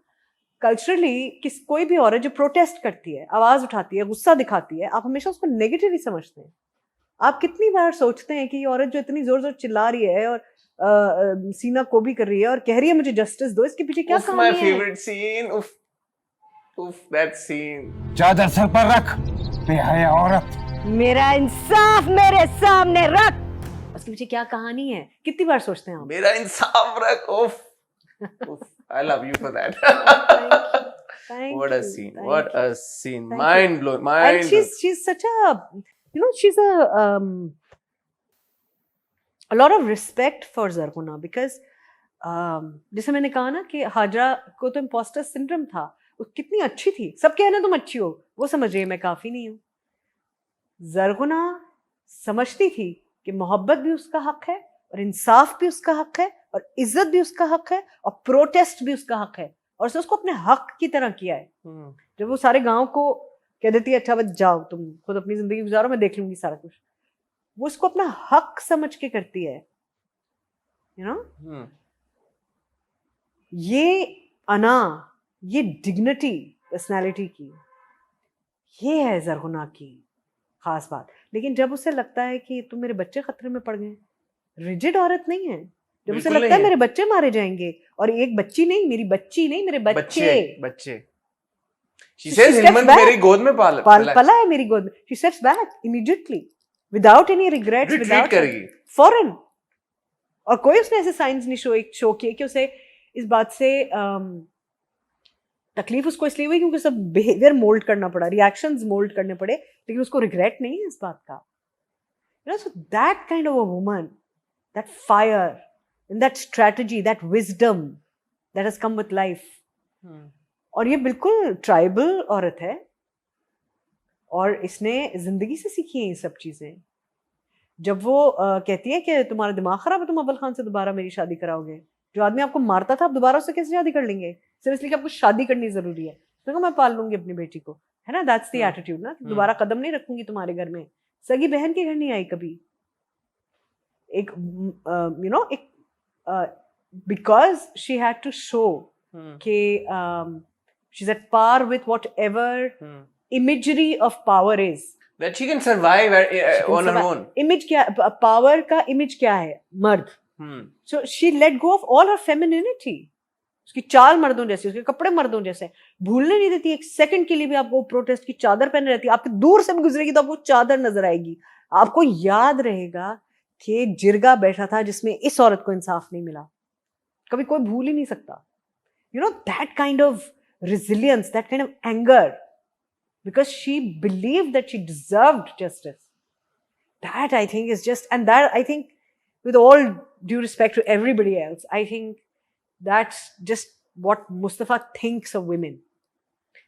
कल्चरली कोई भी औरत जो प्रोटेस्ट करती है, आवाज उठाती है, गुस्सा दिखाती है, आप हमेशा उसको नेगेटिव ही समझते हैं। आप कितनी बार सोचते हैं कि ये औरत जो इतनी जोर जोर चिल्ला रही है और सीना को भी कर रही है और कह रही है मुझे जस्टिस दो, इसके पीछे क्या कहानी है? माय फेवरेट सीन, उफ दैट सीन। चादर सर पर रख बेहया औरत, मेरा इंसाफ मेरे सामने रख, उसके पीछे क्या कहानी है? कितनी बार सोचते हैं आप? मेरा इंसाफ रख। उफ I love you for that. What a scene! What a scene! Mind blowing. And she's such a, you know, she's a lot of respect for Zarguna because जैसे मैंने कहा ना कि हाजरा को तो इम्पोस्टर सिंड्रोम था, वो कितनी अच्छी थी, सब कहना तुम अच्छी हो, वो समझ रही है मैं काफी नहीं हूँ। ज़रगुना समझती थी कि मोहब्बत भी उसका हक है और इंसाफ भी उसका हक है और इज्जत भी उसका हक है और प्रोटेस्ट भी उसका हक है, और उसने उसको अपने हक की तरह किया है। जब वो सारे गांव को कह देती है अच्छा बस जाओ तुम खुद अपनी जिंदगी गुजारो, मैं देख लूंगी सारा कुछ, वो उसको अपना हक समझ के करती है, यू नो। ये अना, ये डिग्निटी पर्सनालिटी की, ये है ज़रगुना की खास बात। लेकिन जब उसे लगता है कि तुम मेरे बच्चे खतरे में पड़ गए, रिजिड औरत नहीं है, जब उसे लगता है मेरे बच्चे मारे जाएंगे, और एक बच्ची नहीं, मेरी बच्ची नहीं, मेरे बच्चे She says हिम्मत मेरी गोद में पला है, मेरी गोद में। She steps back immediately without any regrets, without करेगी फौरन। और कोई उसने ऐसे साइंस नहीं शो किए कि उसे इस बात से तकलीफ उसको इसलिए हुई क्योंकि सब बिहेवियर मोल्ड करना पड़ा, रिएक्शंस मोल्ड करने पड़े, लेकिन उसको रिग्रेट नहीं है इस बात का। You know, so that kind of a woman, that fire and that strategy, that wisdom that has come with life, और ये बिल्कुल ट्राइबल औरत है और इसने जिंदगी से सीखी है ये सब चीजें। जब वो कहती है कि तुम्हारा दिमाग खराब है, तुम अव्वल खान से दोबारा मेरी शादी कराओगे, जो आदमी आपको मारता था आप दोबारा उससे कैसे शादी कर लेंगे, सिर्फ इसलिए कि आपको शादी करनी जरूरी है। तो कहा मैं पाल लूंगी अपनी बेटी को, है ना, दैट्स द एटीट्यूड ना, दोबारा कदम नहीं रखूंगी तुम्हारे घर में। सगी बहन के घर नहीं आई कभी, एक यू नो एक because she had to show कि she is at par with whatever imagery of power is, that she can survive on her own. image क्या, power का image क्या है, मर्द। so she let go of all her femininity, उसकी चाल मर्दों जैसी, उसके कपड़े मर्दों जैसे, भूलने नहीं देती एक सेकंड के लिए भी आपको प्रोटेस्ट की चादर पहने रहती है, आपके दूर से भी गुजरेगी तो आपको चादर नजर आएगी, आपको याद रहेगा कि जिरगा बैठा था जिसमें इस औरत को इंसाफ नहीं मिला, कभी कोई भूल ही नहीं सकता। you know that kind of resilience, that kind of anger, because she believed that she deserved justice. That I think is just, and that I think, with all due respect to everybody else, I think that's just what Mustafa thinks of women.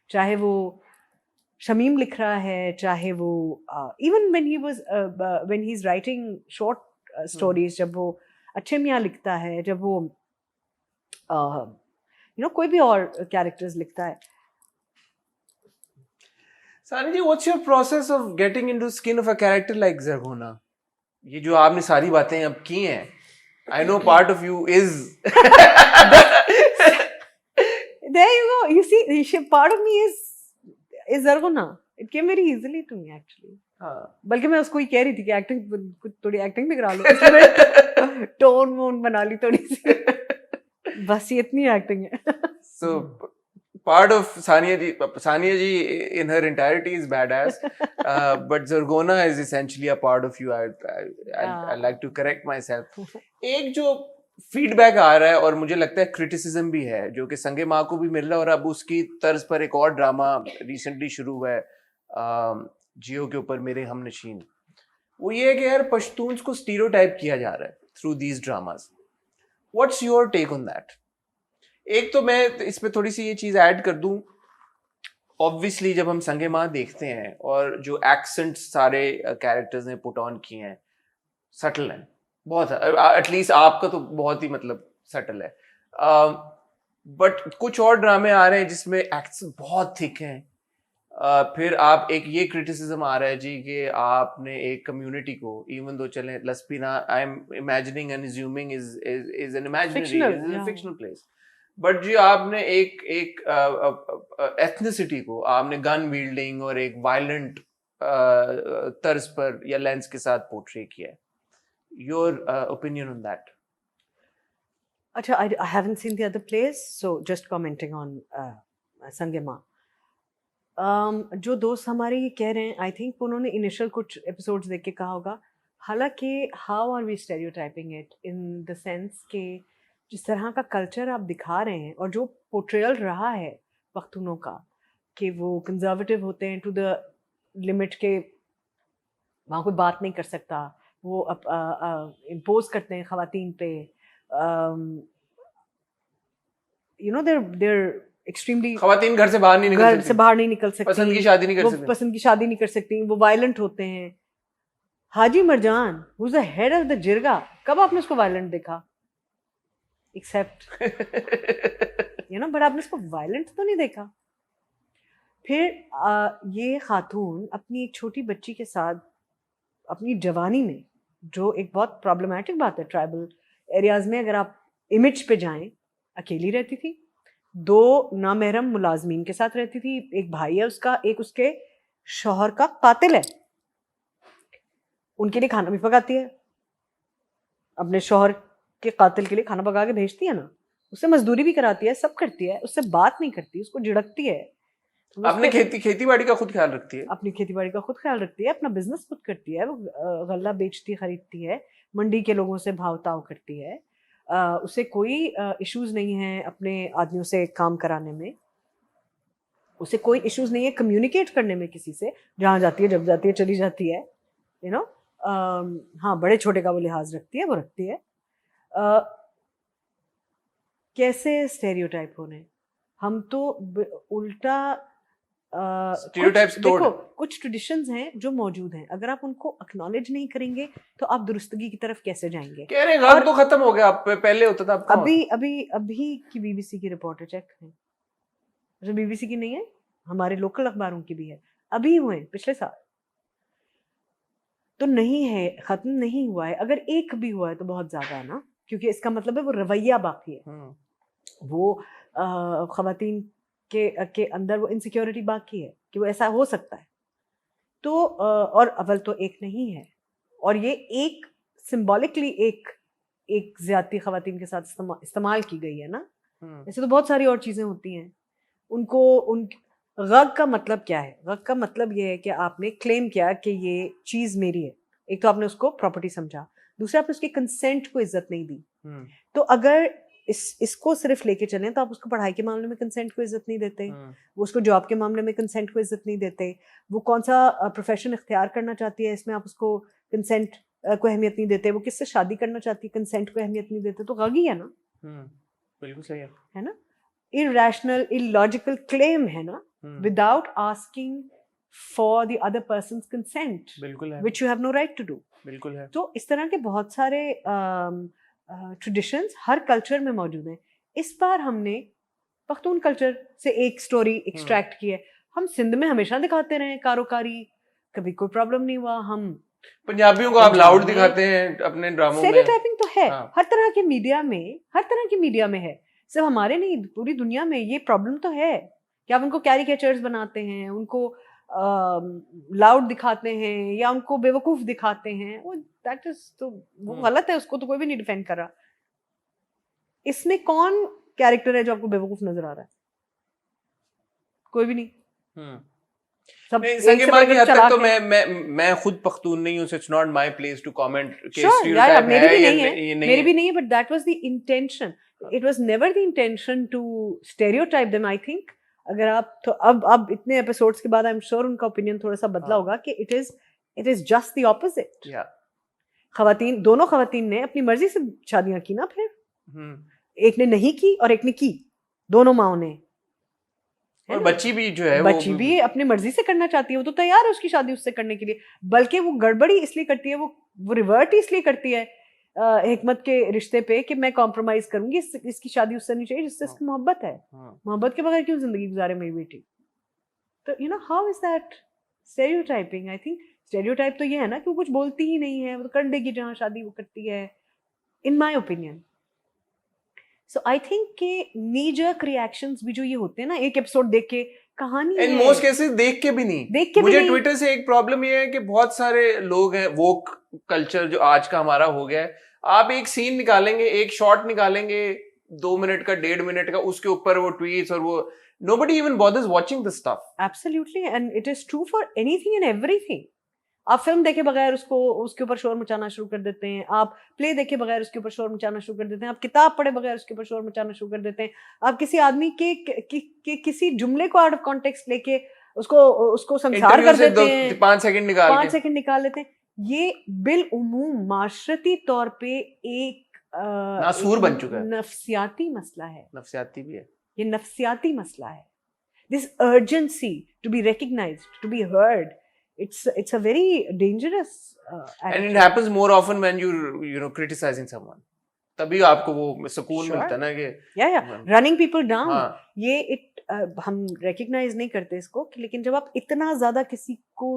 चाहे वो शमीम लिख रहा है, चाहे वो even when he's writing short stories, जब वो अच्छे मियाँ लिखता है, जब वो कोई भी और characters लिखता है। सानी जी, what's your process of getting into skin of a character like Zarghuna? ये जो आपने सारी बातें अब की हैं, I know part of you is there you go, you see part of me is Zarghuna. It came very easily to me actually. बल्कि मैं उसको ही कह रही थी कि एक्टिंग, कुछ थोड़ी एक्टिंग भी करा लो, इसलिए टोन वोन बना ली थोड़ी सी, बस ये इतनी एक्टिंग है। so part of Sania ji in her entirety is badass, but Zarghuna is essentially a part of you. I like to correct myself. एक जो फीडबैक आ रहा है और मुझे लगता है क्रिटिसिज्म भी है, जो कि संगे माँ को भी मिल रहा है, और अब उसकी तर्ज पर एक और ड्रामा रिसेंटली शुरू हुआ है जियो के ऊपर, मेरे हमनशीन। वो ये है कि यार पश्तून्स को स्टीरियोटाइप किया जा रहा है through these dramas. What's your take on that? एक तो मैं इसमें थोड़ी सी ये चीज ऐड कर दूं, ऑब्वियसली जब हम संगे माँ देखते हैं और जो एक्सेंट सारे कैरेक्टर्स ने पुट ऑन किए हैं सटल हैं बहुत, एटलीस्ट आपका तो बहुत ही मतलब सटल है, बट कुछ और ड्रामे आ रहे हैं जिसमें एक्ट्स बहुत थिक हैं। फिर आप एक ये क्रिटिसिज्म आ रहा है जी कि आपने एक कम्युनिटी को, इवन दो चलें लस्पीना, I am imagining and assuming is an imaginary fictional place, but जी आपने एक एथनिसिटी को आपने गन वील्डिंग और एक वायलेंट तर्ज पर या लेंस के साथ पोर्ट्रे किया है। Your opinion on that? अच्छा, I haven't seen the other plays, so just commenting on संगे माँ। जो दोस्त हमारे ये कह रहे हैं, आई थिंक उन्होंने इनिशियल कुछ एपिसोड्स देख के कहा होगा, हालांकि how are we stereotyping it in the sense के जिस तरह का कल्चर आप दिखा रहे हैं और जो पोर्ट्रेयल रहा है पख्तूनों का, कि वो कंजर्वेटिव होते हैं टू द लिमिट के वहाँ कोई बात नहीं कर सकता, वो इम्पोज करते हैं ख़वातीन पे, यू नो देयर एक्सट्रीमली, ख़वातीन घर से बाहर नहीं निकल सकती, पसंद की शादी नहीं कर सकती, वो वायलेंट होते हैं। Haji Marjan who is the head of the jirga, कब आपने उसको वायलेंट देखा? एक्सेप्ट बट आपने इसको वायलेंट तो नहीं देखा। फिर ये खातून अपनी एक छोटी बच्ची के साथ अपनी जवानी में, जो एक बहुत प्रॉब्लमेटिक बात है ट्राइबल एरियाज में, अगर आप इमेज पे जाएं, अकेली रहती थी, 2 नामहरम मुलाजमीन के साथ रहती थी, एक भाई है उसका, एक उसके शौहर का कातिल है, उनके लिए खाना भी पकाती है, अपने शौहर के कातिल के लिए खाना पका के भेजती है ना, उससे मजदूरी भी कराती है, सब करती है, उससे बात नहीं करती, उसको झिड़कती है, अपने खेती बाड़ी का खुद ख्याल रखती है, अपना बिजनेस खुद करती है, वो गल्ला बेचती खरीदती है, मंडी के लोगों से भाव ताव करती है, उसे कोई इश्यूज नहीं है अपने आदमियों से काम कराने में, उसे कोई इश्यूज नहीं है कम्युनिकेट करने में किसी से, जहाँ जाती है, जब जाती है, चली जाती है, हाँ, बड़े छोटे का वो लिहाज रखती है, वो रखती है। कैसे स्टेरियोटाइप होने, हम तो उल्टा Stereotypes देखो कुछ ट्रेडिशंस हैं जो मौजूद हैं, अगर आप उनको एक्नॉलेज नहीं करेंगे तो आप दुरुस्तगी की तरफ कैसे जाएंगे? कह रहे हैं तो खत्म हो गया, आप पहले होता था, अब अभी की बीबीसी की रिपोर्टर चेक करें, जो बीबीसी की नहीं है, हमारे लोकल अखबारों की भी है, अभी हुए पिछले साल। तो नहीं है, खत्म नहीं हुआ है। अगर एक भी हुआ है तो बहुत ज्यादा है ना, क्योंकि इसका मतलब है वो रवैया बाकी है, वो खवातीन के अंदर वो इनसिक्योरिटी बाकी है कि वो ऐसा हो सकता है। तो और अव्वल तो एक नहीं है, और ये एक सिंबॉलिकली एक ज्यादती खवातीन के साथ इस्तेमाल की गई है ना। ऐसे तो बहुत सारी और चीजें होती हैं। गग का मतलब क्या है? गग का मतलब ये है कि आपने क्लेम किया कि ये चीज मेरी है। एक तो आपने उसको प्रॉपर्टी समझा, दूसरा आपने उसके कंसेंट को इज्जत नहीं दी। तो अगर इसको सिर्फ लेके चलें तो आप उसको पढ़ाई के मामले में कंसेंट को इज्जत नहीं देते, वो उसको जॉब के मामले में कंसेंट को इज्जत नहीं देते, वो कौन सा प्रोफेशन इख्तियार करना चाहती है इसमें आप उसको कंसेंट को अहमियत नहीं देते, वो किससे शादी करना चाहती है कंसेंट को अहमियत नहीं देते, तो गग ही है ना। बिल्कुल सही है ना, इरैशनल इलॉजिकल क्लेम है ना, without asking for the other person's consent, बिल्कुल है, which you have no right to do. बिल्कुल है। तो इस तरह के बहुत सारे ट्रेडिशंस हर कल्चर में मौजूद हैं। इस बार हमने पख्तून कल्चर से एक स्टोरी एक्सट्रैक्ट की है। हम सिंध में हमेशा दिखाते रहे कारोकारी, कभी कोई प्रॉब्लम नहीं हुआ। हम पंजाबियों को आप लाउड दिखाते हैं अपने ड्रामों में। स्टेरियोटाइपिंग तो है, हाँ। हर तरह के मीडिया में है, सिर्फ हमारे नहीं, पूरी दुनिया में ये प्रॉब्लम तो है कि आप उनको कैरिकेचर्स बनाते हैं, उनको लाउड दिखाते हैं या उनको बेवकूफ दिखाते हैं। वो दैट इज तो वो गलत है, उसको तो कोई भी नहीं डिफेंड कर रहा। इसमें कौन कैरेक्टर है जो आपको बेवकूफ नजर आ रहा है? कोई भी नहीं। सब संगे माँ की हद तक तो मैं खुद पख्तून नहीं हूँ, so it's not my place to comment कि stereotype मेरी भी नहीं है, है, मेरी भी नहीं है, but that was the intention. It was never the intention to stereotype them, I think. अगर आप तो अब इतने एपिसोड्स के बाद आई एम श्योर उनका ओपिनियन थोड़ा सा बदला होगा कि it is just the opposite. खवातीन, दोनों खवातीन ने अपनी मर्जी से शादियां की ना, फिर एक ने नहीं की और एक ने की, दोनों माओ ने। और बच्ची भी जो है, बच्ची भी अपनी मर्जी से करना चाहती है, वो तो तैयार है उसकी शादी उससे करने के लिए, बल्कि वो गड़बड़ी इसलिए करती है, वो रिवर्ट इसलिए करती है हिकमत के रिश्ते पे कि मैं कॉम्प्रोमाइज करूंगी, इसकी शादी उससे नहीं चाहिए जिससे इसकी मोहब्बत है। मोहब्बत के बगैर क्यों जिंदगी गुजारे मेरी बेटी? तो you know how is that stereotyping? I think stereotype तो ये है ना कि वो कुछ बोलती ही नहीं है, वो तो कर देगी जहां शादी वो करती है, इन my opinion. So I think के नी जर्क रिएक्शंस भी जो ये होते हैं ना, एक एपिसोड देख के कहानी इन मोस्ट केसेस देख के भी नहीं। मुझे ट्विटर से एक प्रॉब्लम ये है कि बहुत सारे लोग हैं, वोक कल्चर जो आज का हमारा हो गया है, आप एक सीन निकालेंगे, एक शॉट निकालेंगे 2 मिनट का, 1.5 मिनट का, उसके ऊपर वो ट्वीट्स और वो nobody even bothers watching this stuff. Absolutely, and it is true for anything and everything. आप फिल्म देखे बगैर उसके ऊपर शोर मचाना शुरू कर देते हैं, आप प्ले देखे बगैर उसके ऊपर शोर मचाना शुरू कर देते हैं, आप किताब पढ़े बगैर उसके ऊपर शोर मचाना शुरू कर देते हैं, आप किसी आदमी के किसी जुमले को आउट ऑफ कॉन्टेक्स्ट लेके उसको संसार कर देते हैं, 5 सेकंड निकाल लेते हैं। ये बिल उमूम माशरती तौर पे एक नासूर बन चुका है, नफ्सियाती मसला है, नफ्सियाती भी है, ये नफ्सियाती मसला है। This urgency to be recognised, to be heard, it's a very dangerous and it happens more often when you're criticizing someone. तभी आपको वो सुकून मिलता है ना कि running people down. ये हम recognize नहीं करते इसको, लेकिन जब आप इतना ज्यादा किसी को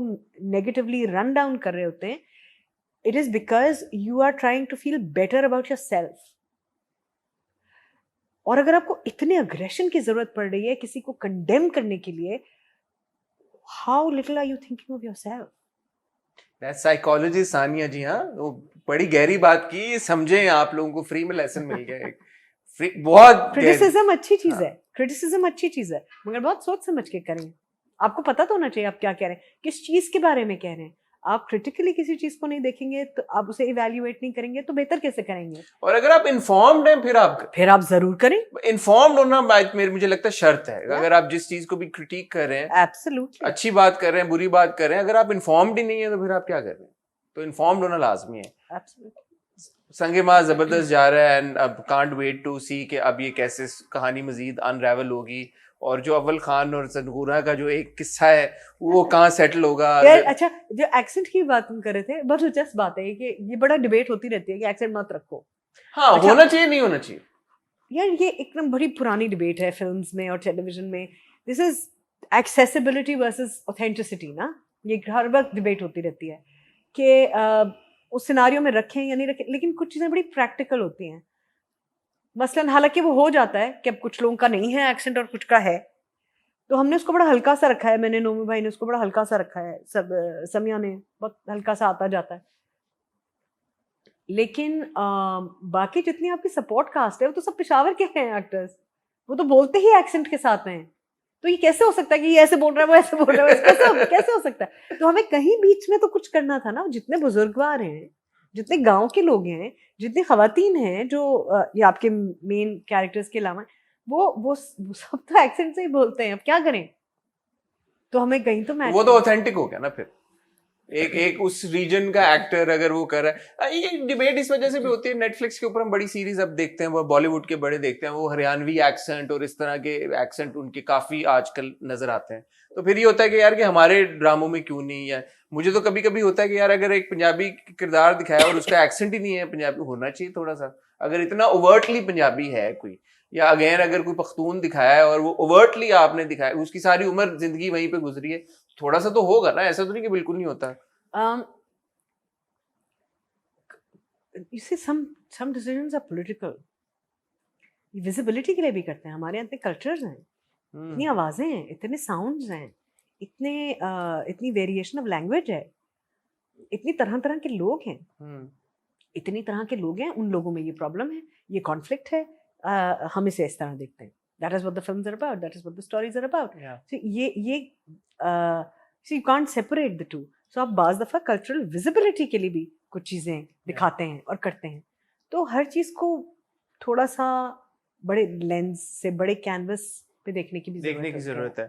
negatively run down कर रहे होते हैं, it is because you are trying to feel better about yourself. और अगर आपको इतने aggression की जरूरत पड़ रही है किसी को condemn करने के लिए, how little are you thinking of yourself? That's psychology, Sania जी। हाँ, वो बड़ी गहरी बात की, समझे आप लोगों को फ्री में लेसन मिल गया एक। बहुत क्रिटिसिज्म अच्छी चीज है, क्रिटिसिज्म अच्छी चीज है, मगर बहुत सोच समझ के करें। आपको पता तो होना चाहिए आप क्या कह रहे हैं, किस चीज के बारे में कह रहे हैं। आप क्रिटिकली किसी चीज को नहीं देखेंगे, तो आप उसे इवैल्यूएट नहीं करेंगे, तो बेहतर कैसे करेंगे? और अगर आप इन्फॉर्म्ड हैं, फिर आप जरूर करें। इन्फॉर्म्ड होना मुझे लगता है शर्त है। अगर आप जिस चीज को भी क्रिटिक कर रहे हैं, एब्सोल्युटली अच्छी बात कर रहे हैं, बुरी बात कर रहे हैं, अगर आप इन्फॉर्म्ड ही नहीं है तो फिर आप क्या कर रहे हैं? तो इन्फॉर्म्ड होना लाजमी है। एब्सोल्युटली। संगे माँ जबरदस्त जा रहा है एंड अब कांट वेट टू सी कि अब ये कैसे कहानी मजीद अनरेवल होगी, और जो अव्वल खान और सनगुरा का जो एक किस्सा है वो कहाँ सेटल होगा। यार अच्छा, जो एक्सेंट की बात तुम कर रहे थे, बहुत दिलचस्प बात है कि ये बड़ा डिबेट होती रहती है कि एक्सेंट मत रखो। हाँ, अच्छा, होना चाहिए नहीं होना चाहिए। यार ये एकदम बड़ी पुरानी डिबेट है फिल्म्स में और टेलीविजन में। This is accessibility versus authenticity ना, ये हर वक्त डिबेट होती रहती है कि उस सिनारियो में रखें या नहीं रखें, लेकिन कुछ चीज़ें बड़ी प्रैक्टिकल होती हैं। मसलन हालांकि वो हो जाता है कि अब कुछ लोगों का नहीं है एक्सेंट और कुछ का है, तो हमने उसको बड़ा हल्का सा रखा है। मैंने, नोमी भाई ने उसको बड़ा हल्का सा रखा है, सब समिया ने बहुत हल्का सा आता जाता है। लेकिन बाकी जितनी आपकी सपोर्ट कास्ट है वो तो सब पेशावर के हैं एक्टर्स, वो तो बोलते ही एक्सेंट के साथ हैं। तो ये कैसे हो सकता है कि ये ऐसे बोल रहा है वो ऐसे बोल रहा है, कैसे हो सकता है? तो हमें कहीं बीच में तो कुछ करना था ना। जितने बुजुर्गवार हैं, जितने गांव के लोग हैं, जितनी खवातीन हैं जो ये आपके मेन कैरेक्टर्स के अलावा, वो सब तो एक्सेंट से ही बोलते हैं। अब क्या करें? तो हमें कहीं तो मैच, वो तो ऑथेंटिक हो गया ना फिर। एक उस रीजन का एक्टर अगर वो कर रहा है, ये डिबेट इस वजह से भी होती है। नेटफ्लिक्स के ऊपर हम बड़ी सीरीज अब देखते हैं, वो बॉलीवुड के बड़े देखते हैं, वो हरियाणवी एक्सेंट और इस तरह के एक्सेंट उनके काफी आजकल नजर आते हैं। तो फिर ये होता है कि यार कि हमारे ड्रामों में क्यों नहीं है। मुझे तो कभी कभी होता है कि यार अगर एक पंजाबी किरदार दिखाया और उसका एक्सेंट ही नहीं है पंजाबी, होना चाहिए थोड़ा सा। अगर इतना ओवर्टली पंजाबी है कोई, या अगेन अगर कोई पख्तून दिखाया है और वो ओवर्टली आपने दिखाया, उसकी सारी उम्र जिंदगी वहीं पे गुजरी है, थोड़ा सा तो होगा ना। ऐसा तो नहीं कि बिल्कुल नहीं होता। you see some decisions are political. Visibility के लिए भी करते हैं। हमारे यहाँ इतने कल्चर्स हैं, इतनी आवाजें हैं, इतने साउंड्स हैं, इतनी वेरिएशन ऑफ लैंग्वेज है, इतनी तरह तरह के लोग हैं, इतनी तरह के लोग हैं। उन लोगों में ये प्रॉब्लम है, ये कॉन्फ्लिक्ट है, हम इसे इस तरह देखते हैं। That is what the films are about. That is what the stories are about. Yeah. So so you can't separate the two. So आप बाज़ दफ़ा कल्चरल विजिबिलिटी के लिए भी कुछ चीज़ें दिखाते हैं और करते हैं। तो हर चीज़ को थोड़ा सा बड़े लेंस से, बड़े कैनवस पे देखने की ज़रूरत है।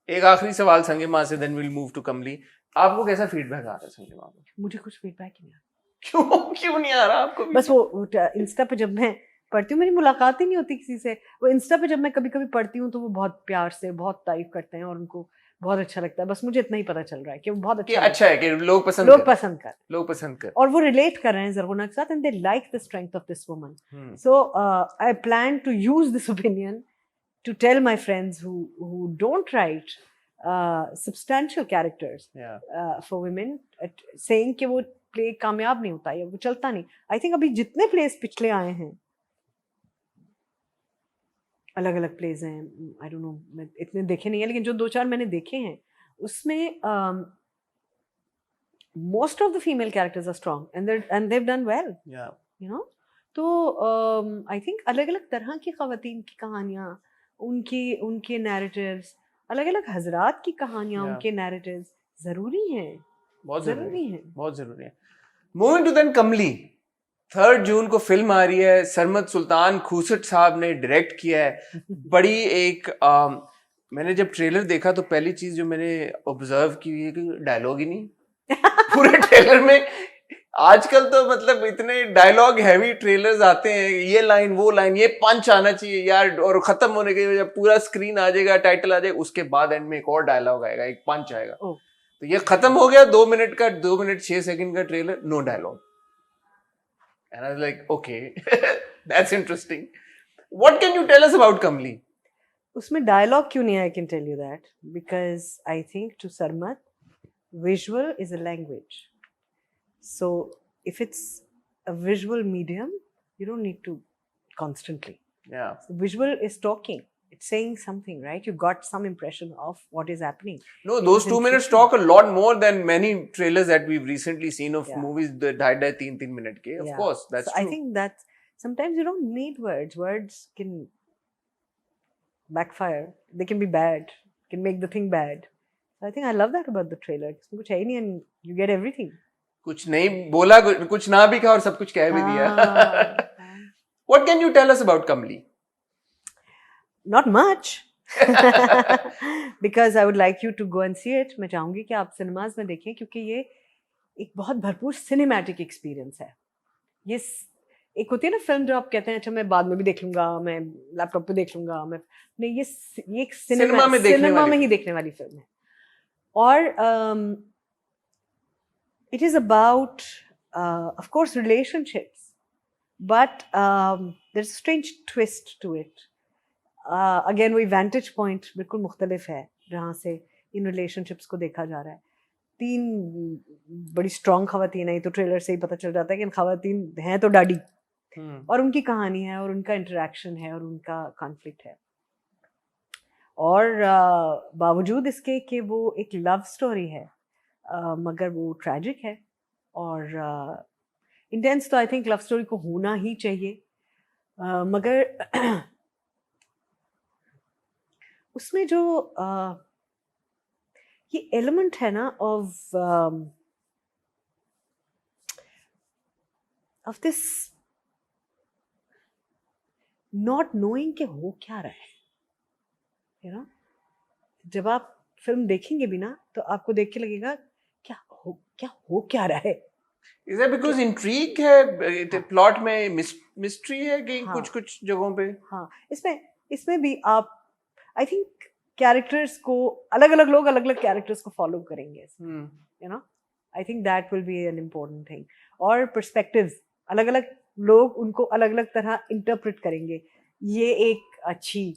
एक आखिरी सवाल संगे माँ से, then we'll move to कमली। आपको कैसा फीडबैक आ रहा है संगे माँ में? मुझे कुछ फीडबैक ही नहीं आ रहा। क्यों नहीं आ रहा आपको? बस वो इंस्टा पे जब मैं पढ़ती हूँ, मेरी मुलाकात ही नहीं होती किसी से। वो इंस्टा पे जब मैं कभी कभी पढ़ती हूँ तो वो बहुत प्यार से बहुत तारीफ करते हैं और उनको बहुत अच्छा लगता है। बस मुझे इतना ही पता चल रहा है कि वो बहुत अच्छा है कि लोग पसंद कर और वो रिलेट कर रहे हैं ज़रगुना के साथ, and they like the strength of this woman. So I plan to use this opinion to tell my friends who don't write substantial characters for women, saying कि वो प्ले कामयाब नहीं होता या वो चलता नहीं। आई थिंक अभी जितने प्लेस पिछले आए हैं, अलग अलग प्लेस हैं, आई डोंट नो, मैं इतने देखे नहीं है, लेकिन जो 2-4 मैंने देखे हैं उसमें most of the female characters are strong and they've done well, you know। तो आई थिंक अलग अलग तरह की ख़वातीन की कहानियाँ, उनके नैरेटिव्स, अलग अलग हजरात की कहानियाँ, उनके नैरेटिव्स ज़रूरी हैं, बहुत ज़रूरी है। मूविंग टू देन कमली, 3 जून को फिल्म आ रही है। सरमद सुल्तान खूसट साहब ने डायरेक्ट किया है। बड़ी एक मैंने जब ट्रेलर देखा तो पहली चीज जो मैंने ऑब्जर्व की है कि डायलॉग ही नहीं पूरे ट्रेलर में। आजकल तो मतलब इतने डायलॉग हैवी ट्रेलर्स आते हैं, ये लाइन वो लाइन, ये पंच आना चाहिए यार, और खत्म होने के जब पूरा स्क्रीन आ जाएगा, टाइटल आ जाएगा, उसके बाद एंड में एक और डायलॉग आएगा, एक पंच आएगा। तो ये खत्म हो गया 2 मिनट 6 सेकंड का trailer, no dialogue. And I was like, okay, that's interesting. What can you tell us about Kamli? उसमें डायलॉग क्यों नहीं है? I can tell you that because I think to Sarmat, visual is a language. So if it's a visual medium, you don't need to constantly. Yeah. So visual is talking. It's saying something, right? You got some impression of what is happening. No, those 2 minutes talk a lot more than many trailers that we've recently seen of movies that died 3 minute ke. Of course, that's true. I think that sometimes you don't need words. Words can backfire. They can be bad. Can make the thing bad. So I think I love that about the trailer. इसमें कुछ है ही नहीं and you get everything. कुछ नहीं बोला, कुछ ना भी कहा और सब कुछ कह भी दिया. What can you tell us about Kamli? Not much. Because I would like you to go and see it. मैं चाहूँगी कि आप सिनेमाज में देखें क्योंकि ये एक बहुत भरपूर सिनेमैटिक एक्सपीरियंस है. ये एक होती है ना फिल्म जो आप कहते हैं अच्छा मैं बाद में भी देख लूंगा, मैं लैपटॉप पे देख लूंगा, मैं नहीं, ये एक सिनेमा में देखने सिनेमा वाली में ही देखने वाली फिल्म है. और it is about of course relationships, but there's a strange twist to it. Again वही vantage point बिल्कुल मुख्तलिफ है जहाँ से इन relationships को देखा जा रहा है. 3 बड़ी स्ट्रॉन्ग खवातीन है, तो ट्रेलर से ही पता चल जाता है कि इन खवातीन हैं तो डाडी, और उनकी कहानी है और उनका इंटरेक्शन है और उनका कॉन्फ्लिक्ट है. और बावजूद इसके कि वो एक लव स्टोरी है, मगर वो ट्रैजिक है. और इंटेंस तो आई थिंक लव स्टोरी को होना ही चाहिए, मगर उसमें जो ये एलिमेंट है ना ऑफ दिस नॉट नोइंग के हो क्या रहा है, यू नो, जब आप फिल्म देखेंगे भी ना तो आपको देख के लगेगा क्या हो क्या रहा है. Is that because intrigue है, प्लॉट में मिस्ट्री है कि हाँ. कुछ जगहों पे. हाँ, इसमें भी आप आई थिंक कैरेक्टर्स को अलग अलग लोग अलग अलग कैरेक्टर्स को फॉलो करेंगे, you know. I think that will be an important thing. और पर्सपेक्टिव्स अलग अलग लोग उनको अलग अलग तरह इंटरप्रेट करेंगे. ये एक अच्छी.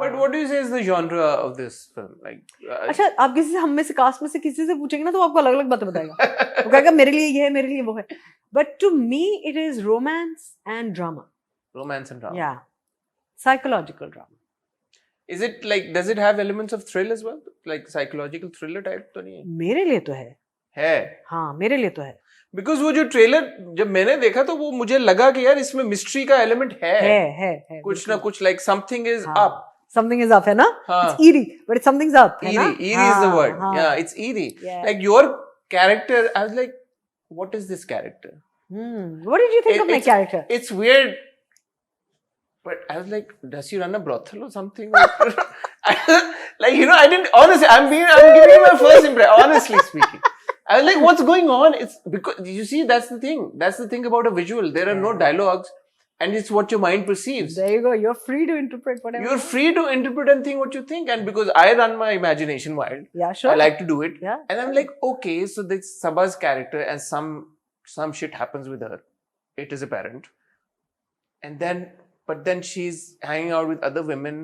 But what do you say is the genre of this film? Like, अच्छा, आप किसी से, हम में से कास्ट में से किसी से पूछेंगे ना तो आपको अलग अलग बातें बताएगा. वो कहेगा मेरे लिए ये है, मेरे लिए वो है. But to me it is romance and drama. romance and drama. या psychological drama. Is it like, does it have elements of thrill as well? Like psychological thriller type तो नहीं है? मेरे लिए तो है. हाँ, मेरे लिए तो है. Because वो जो ट्रेलर जब मैंने देखा तो वो मुझे लगा कि यार इसमें मिस्ट्री का एलिमेंट है. कुछ ना कुछ, like something is up. Something is up, है ना? It's eerie, but something's up, है ना? Eerie is the word. Yeah, it's eerie. Yeah. Like your character, I was like, what is this character? What did you think of my character? It's weird. But I was like, does he run a brothel or something? Like, you know, I didn't, honestly, I'm giving you my first impression, honestly speaking. I was like, what's going on? It's because, you see, that's the thing. That's the thing about a visual. There are no dialogues. And it's what your mind perceives. There you go. You're free to interpret whatever. You're free to interpret and think what you think. And because I run my imagination wild, yeah, sure. I like to do it. Yeah. And I'm like, okay, so this Sabha's character and some shit happens with her. It is apparent. And then, but then she's hanging out with other women.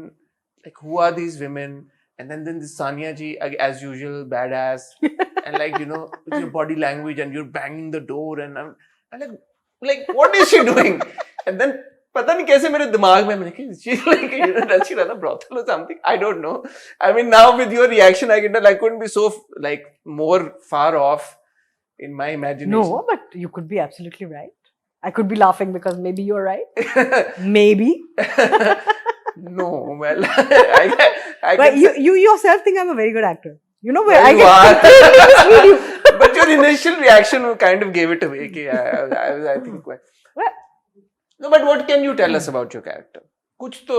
Like, who are these women? And then this Sania ji, as usual, badass. And like, you know, with your body language and you're banging the door. And I'm like, what is she doing? And then पता नहीं कैसे मेरे दिमाग में मैंने कहा she's like, you know, does she run a brothel or something? I don't know. I mean, now with your reaction, I can tell I couldn't be so like more far off in my imagination. No, but you could be absolutely right. I could be laughing because maybe you're right. Maybe. No, well, I but you yourself think I'm a very good actor. You know where well, I can. But your initial reaction kind of gave it away. I think. Well, No, but what can you tell us about your character? कुछ तो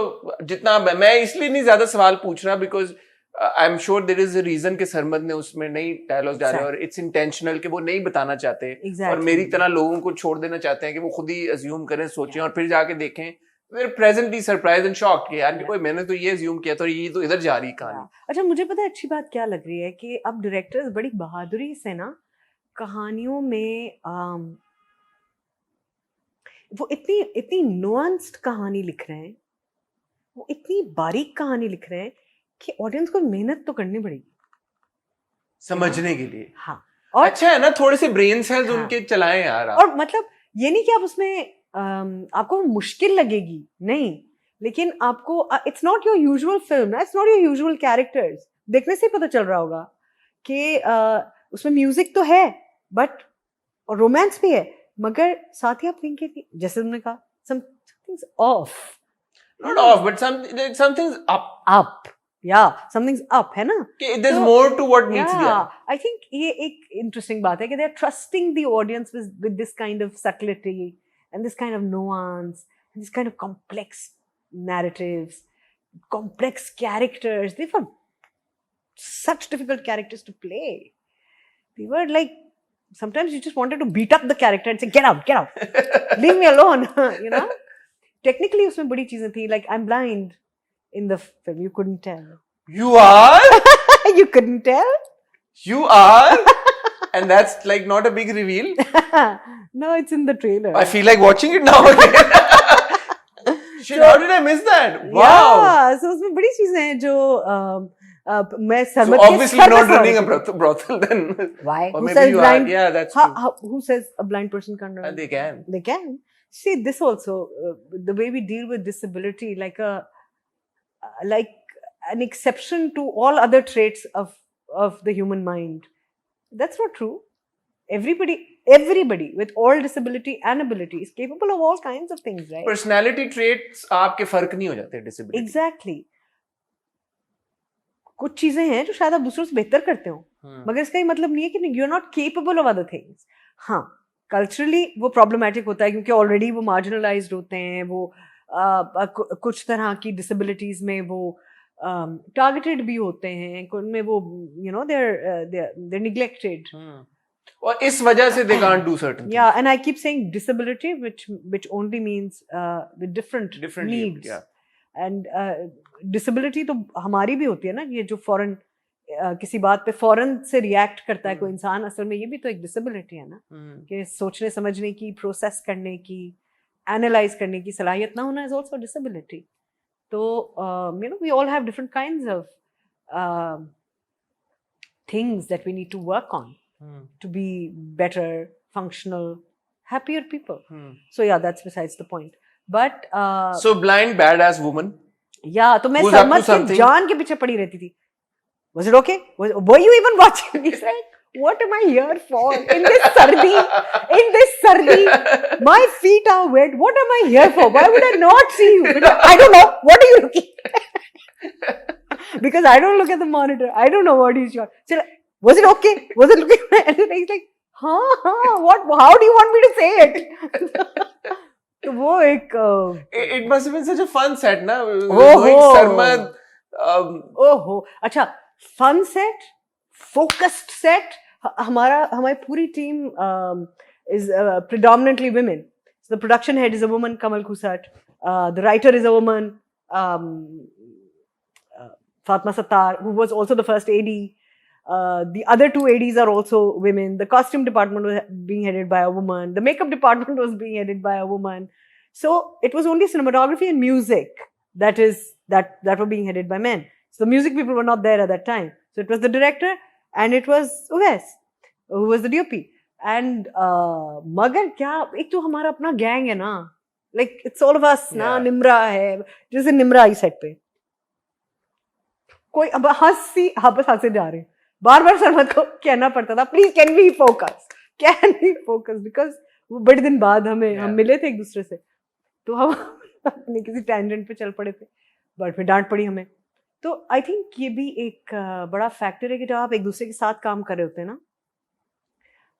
जितना मैं इसलिए नहीं ज्यादा सवाल पूछ रहा because I'm sure there is a reason कि सरमद ने उसमें नई डायलॉग डाले और it's intentional कि वो नहीं बताना चाहते और मेरी तरह लोगों को छोड़ देना चाहते हैं कि वो खुद ही assume करें, सोचें और फिर जाके देखें. We're presently surprised and shocked कि यार कोई मैंने तो ये assume किया था और ये तो इधर जा रही कहानी. अच्छा, मुझे पता है अच्छी बात क्या लग रही है कि अब डायरेक्टर्स बड़ी बहादुरी से ना कहानियों में वो इतनी नुआंस्ड कहानी लिख रहे हैं, वो इतनी बारीक कहानी लिख रहे हैं कि ऑडियंस को मेहनत तो करनी पड़ेगी समझने के लिए. हाँ, और अच्छा है ना, थोड़े से ब्रेन सेल्स उनके चलाएं यार आप. और मतलब ये नहीं कि आप उसमें आपको मुश्किल लगेगी, नहीं, लेकिन आपको it's not your usual film, it's not your usual characters. देखने से पता चल रहा होगा कि उसमें म्यूजिक तो है बट और रोमांस भी है, मगर साथ ही आप देखेंगे कि जैसे तुमने कहा something's off, not off but something's up. Yeah, something's up, है ना? There's more to what meets the eye. I think ये एक interesting बात है कि they are trusting the audience with this kind of subtlety and this kind of nuance and this kind of complex narratives, complex characters. They were such difficult characters to play. They were like sometimes you just wanted to beat up the character and say get out leave me alone. You know, technically उसमें बड़ी चीजें थी, like I'm blind in the film, you couldn't tell. You are? You couldn't tell? You are? And that's like not a big reveal. No, it's in the trailer. I feel like watching it now again. Shit, how did I miss that? Wow. Yeah, so उसमें बड़ी चीजें हैं जो मैं So सहमत obviously not running a brothel then. Why? Or Who maybe says you blind? are. Yeah, that's true. Who says a blind person can't run? And they can. They can. See, this also, the way we deal with disability, like an exception to all other traits of the human mind. That's not true. Everybody with all disability and ability is capable of all kinds of things, right? Personality traits आपके फर्क नहीं हो जाते disability. Exactly. कुछ चीजें हैं जो शायद आप दूसरों से बेहतर करते हो, मगर इसका ये मतलब नहीं है कि you're not capable of other things. हाँ, कल्चरली वो प्रॉब्लमेटिक होता है क्योंकि ऑलरेडी वो मार्जिनलाइज्ड होते हैं, वो कुछ तरह की डिसेबिलिटीज में वो टारगेटेड भी होते हैं, उनमें वो यू नो they're neglected. और इस वजह से they can't do certain things. Yeah, and I keep saying disability, which only means the different needs. Yeah. And disability तो हमारी भी होती है ना, ये जो फौरन किसी बात पे फौरन से रिएक्ट करता है कोई इंसान, असल में ये भी तो एक डिसेबिलिटी है ना, कि सोचने समझने की, प्रोसेस करने की, एनालाइज करने की सलाहियत ना होना इज आल्सो डिसेबिलिटी. तो you know we all have different kinds of things that we need to work on to be better, functional, happier people. So yeah, that's besides the point. But so blind badass woman. Yeah, तो मैं समझ के जान के पीछे पड़ी रहती थी. Was it okay? Were you even watching? He's like, what am I here for? In this sardi, my feet are wet. What am I here for? Why would I not see you? Because I don't know. What are you looking at? Because I don't look at the monitor. I don't know what he's shot. So like, was it okay? Was it looking? And he's like, what? How do you want me to say it? तो वो एक it must have been such a fun set ना, Sarmad. ओहो, अच्छा, fun set, focused set. हमारी पूरी team is predominantly women. So the production head is a woman, Kamal Khusat. The writer is a woman, Fatma Sattar, who was also the first AD. The other two ADs are also women. The costume department was being headed by a woman. The makeup department was being headed by a woman. So it was only cinematography and music that were being headed by men. So the music people were not there at that time. So it was the director and it was Uwais, who was the DOP. And मगर क्या, एक तो हमारा अपना gang है ना, like it's all of us ना, निम्रा है, जैसे निम्रा आई सेट पे कोई अब हंसे जा रहे, बार सरमत को कहना पड़ता था please can we focus because वो बड़े दिन बाद हम मिले थे एक दूसरे से, तो हम अपने किसी टेंजेंट पे चल पड़े थे, बट फिर डांट पड़ी हमें. तो आई थिंक ये भी एक बड़ा फैक्टर है कि जब आप एक दूसरे के साथ काम कर रहे होते हैं ना,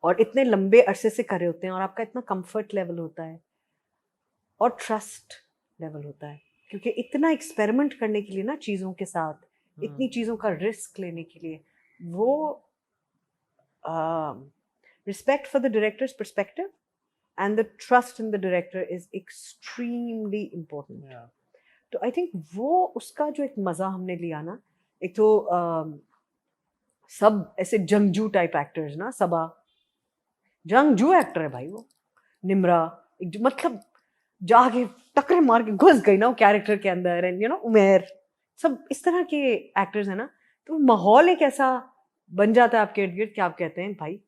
और इतने लंबे अरसे से कर रहे होते हैं, और आपका इतना कंफर्ट लेवल होता है और ट्रस्ट लेवल होता है, क्योंकि इतना एक्सपेरिमेंट करने के लिए ना चीज़ों के साथ, इतनी चीज़ों का रिस्क लेने के लिए, वो respect for the director's perspective and the trust in the director is extremely important. Yeah. तो I think वो उसका जो एक मज़ा हमने लिया ना, एक तो सब ऐसे जंगजू टाइप एक्टर्स ना, सबा जंगजू एक्टर है भाई वो, निम्रा मतलब जाके टक्कर मार के घुस गई ना वो कैरेक्टर के अंदर, एंड यू नो उमेर, सब इस तरह के एक्टर्स है ना, तो माहौल एक ऐसा बन जाता है आपके इर्द गिर्द कि आप कहते हैं भाई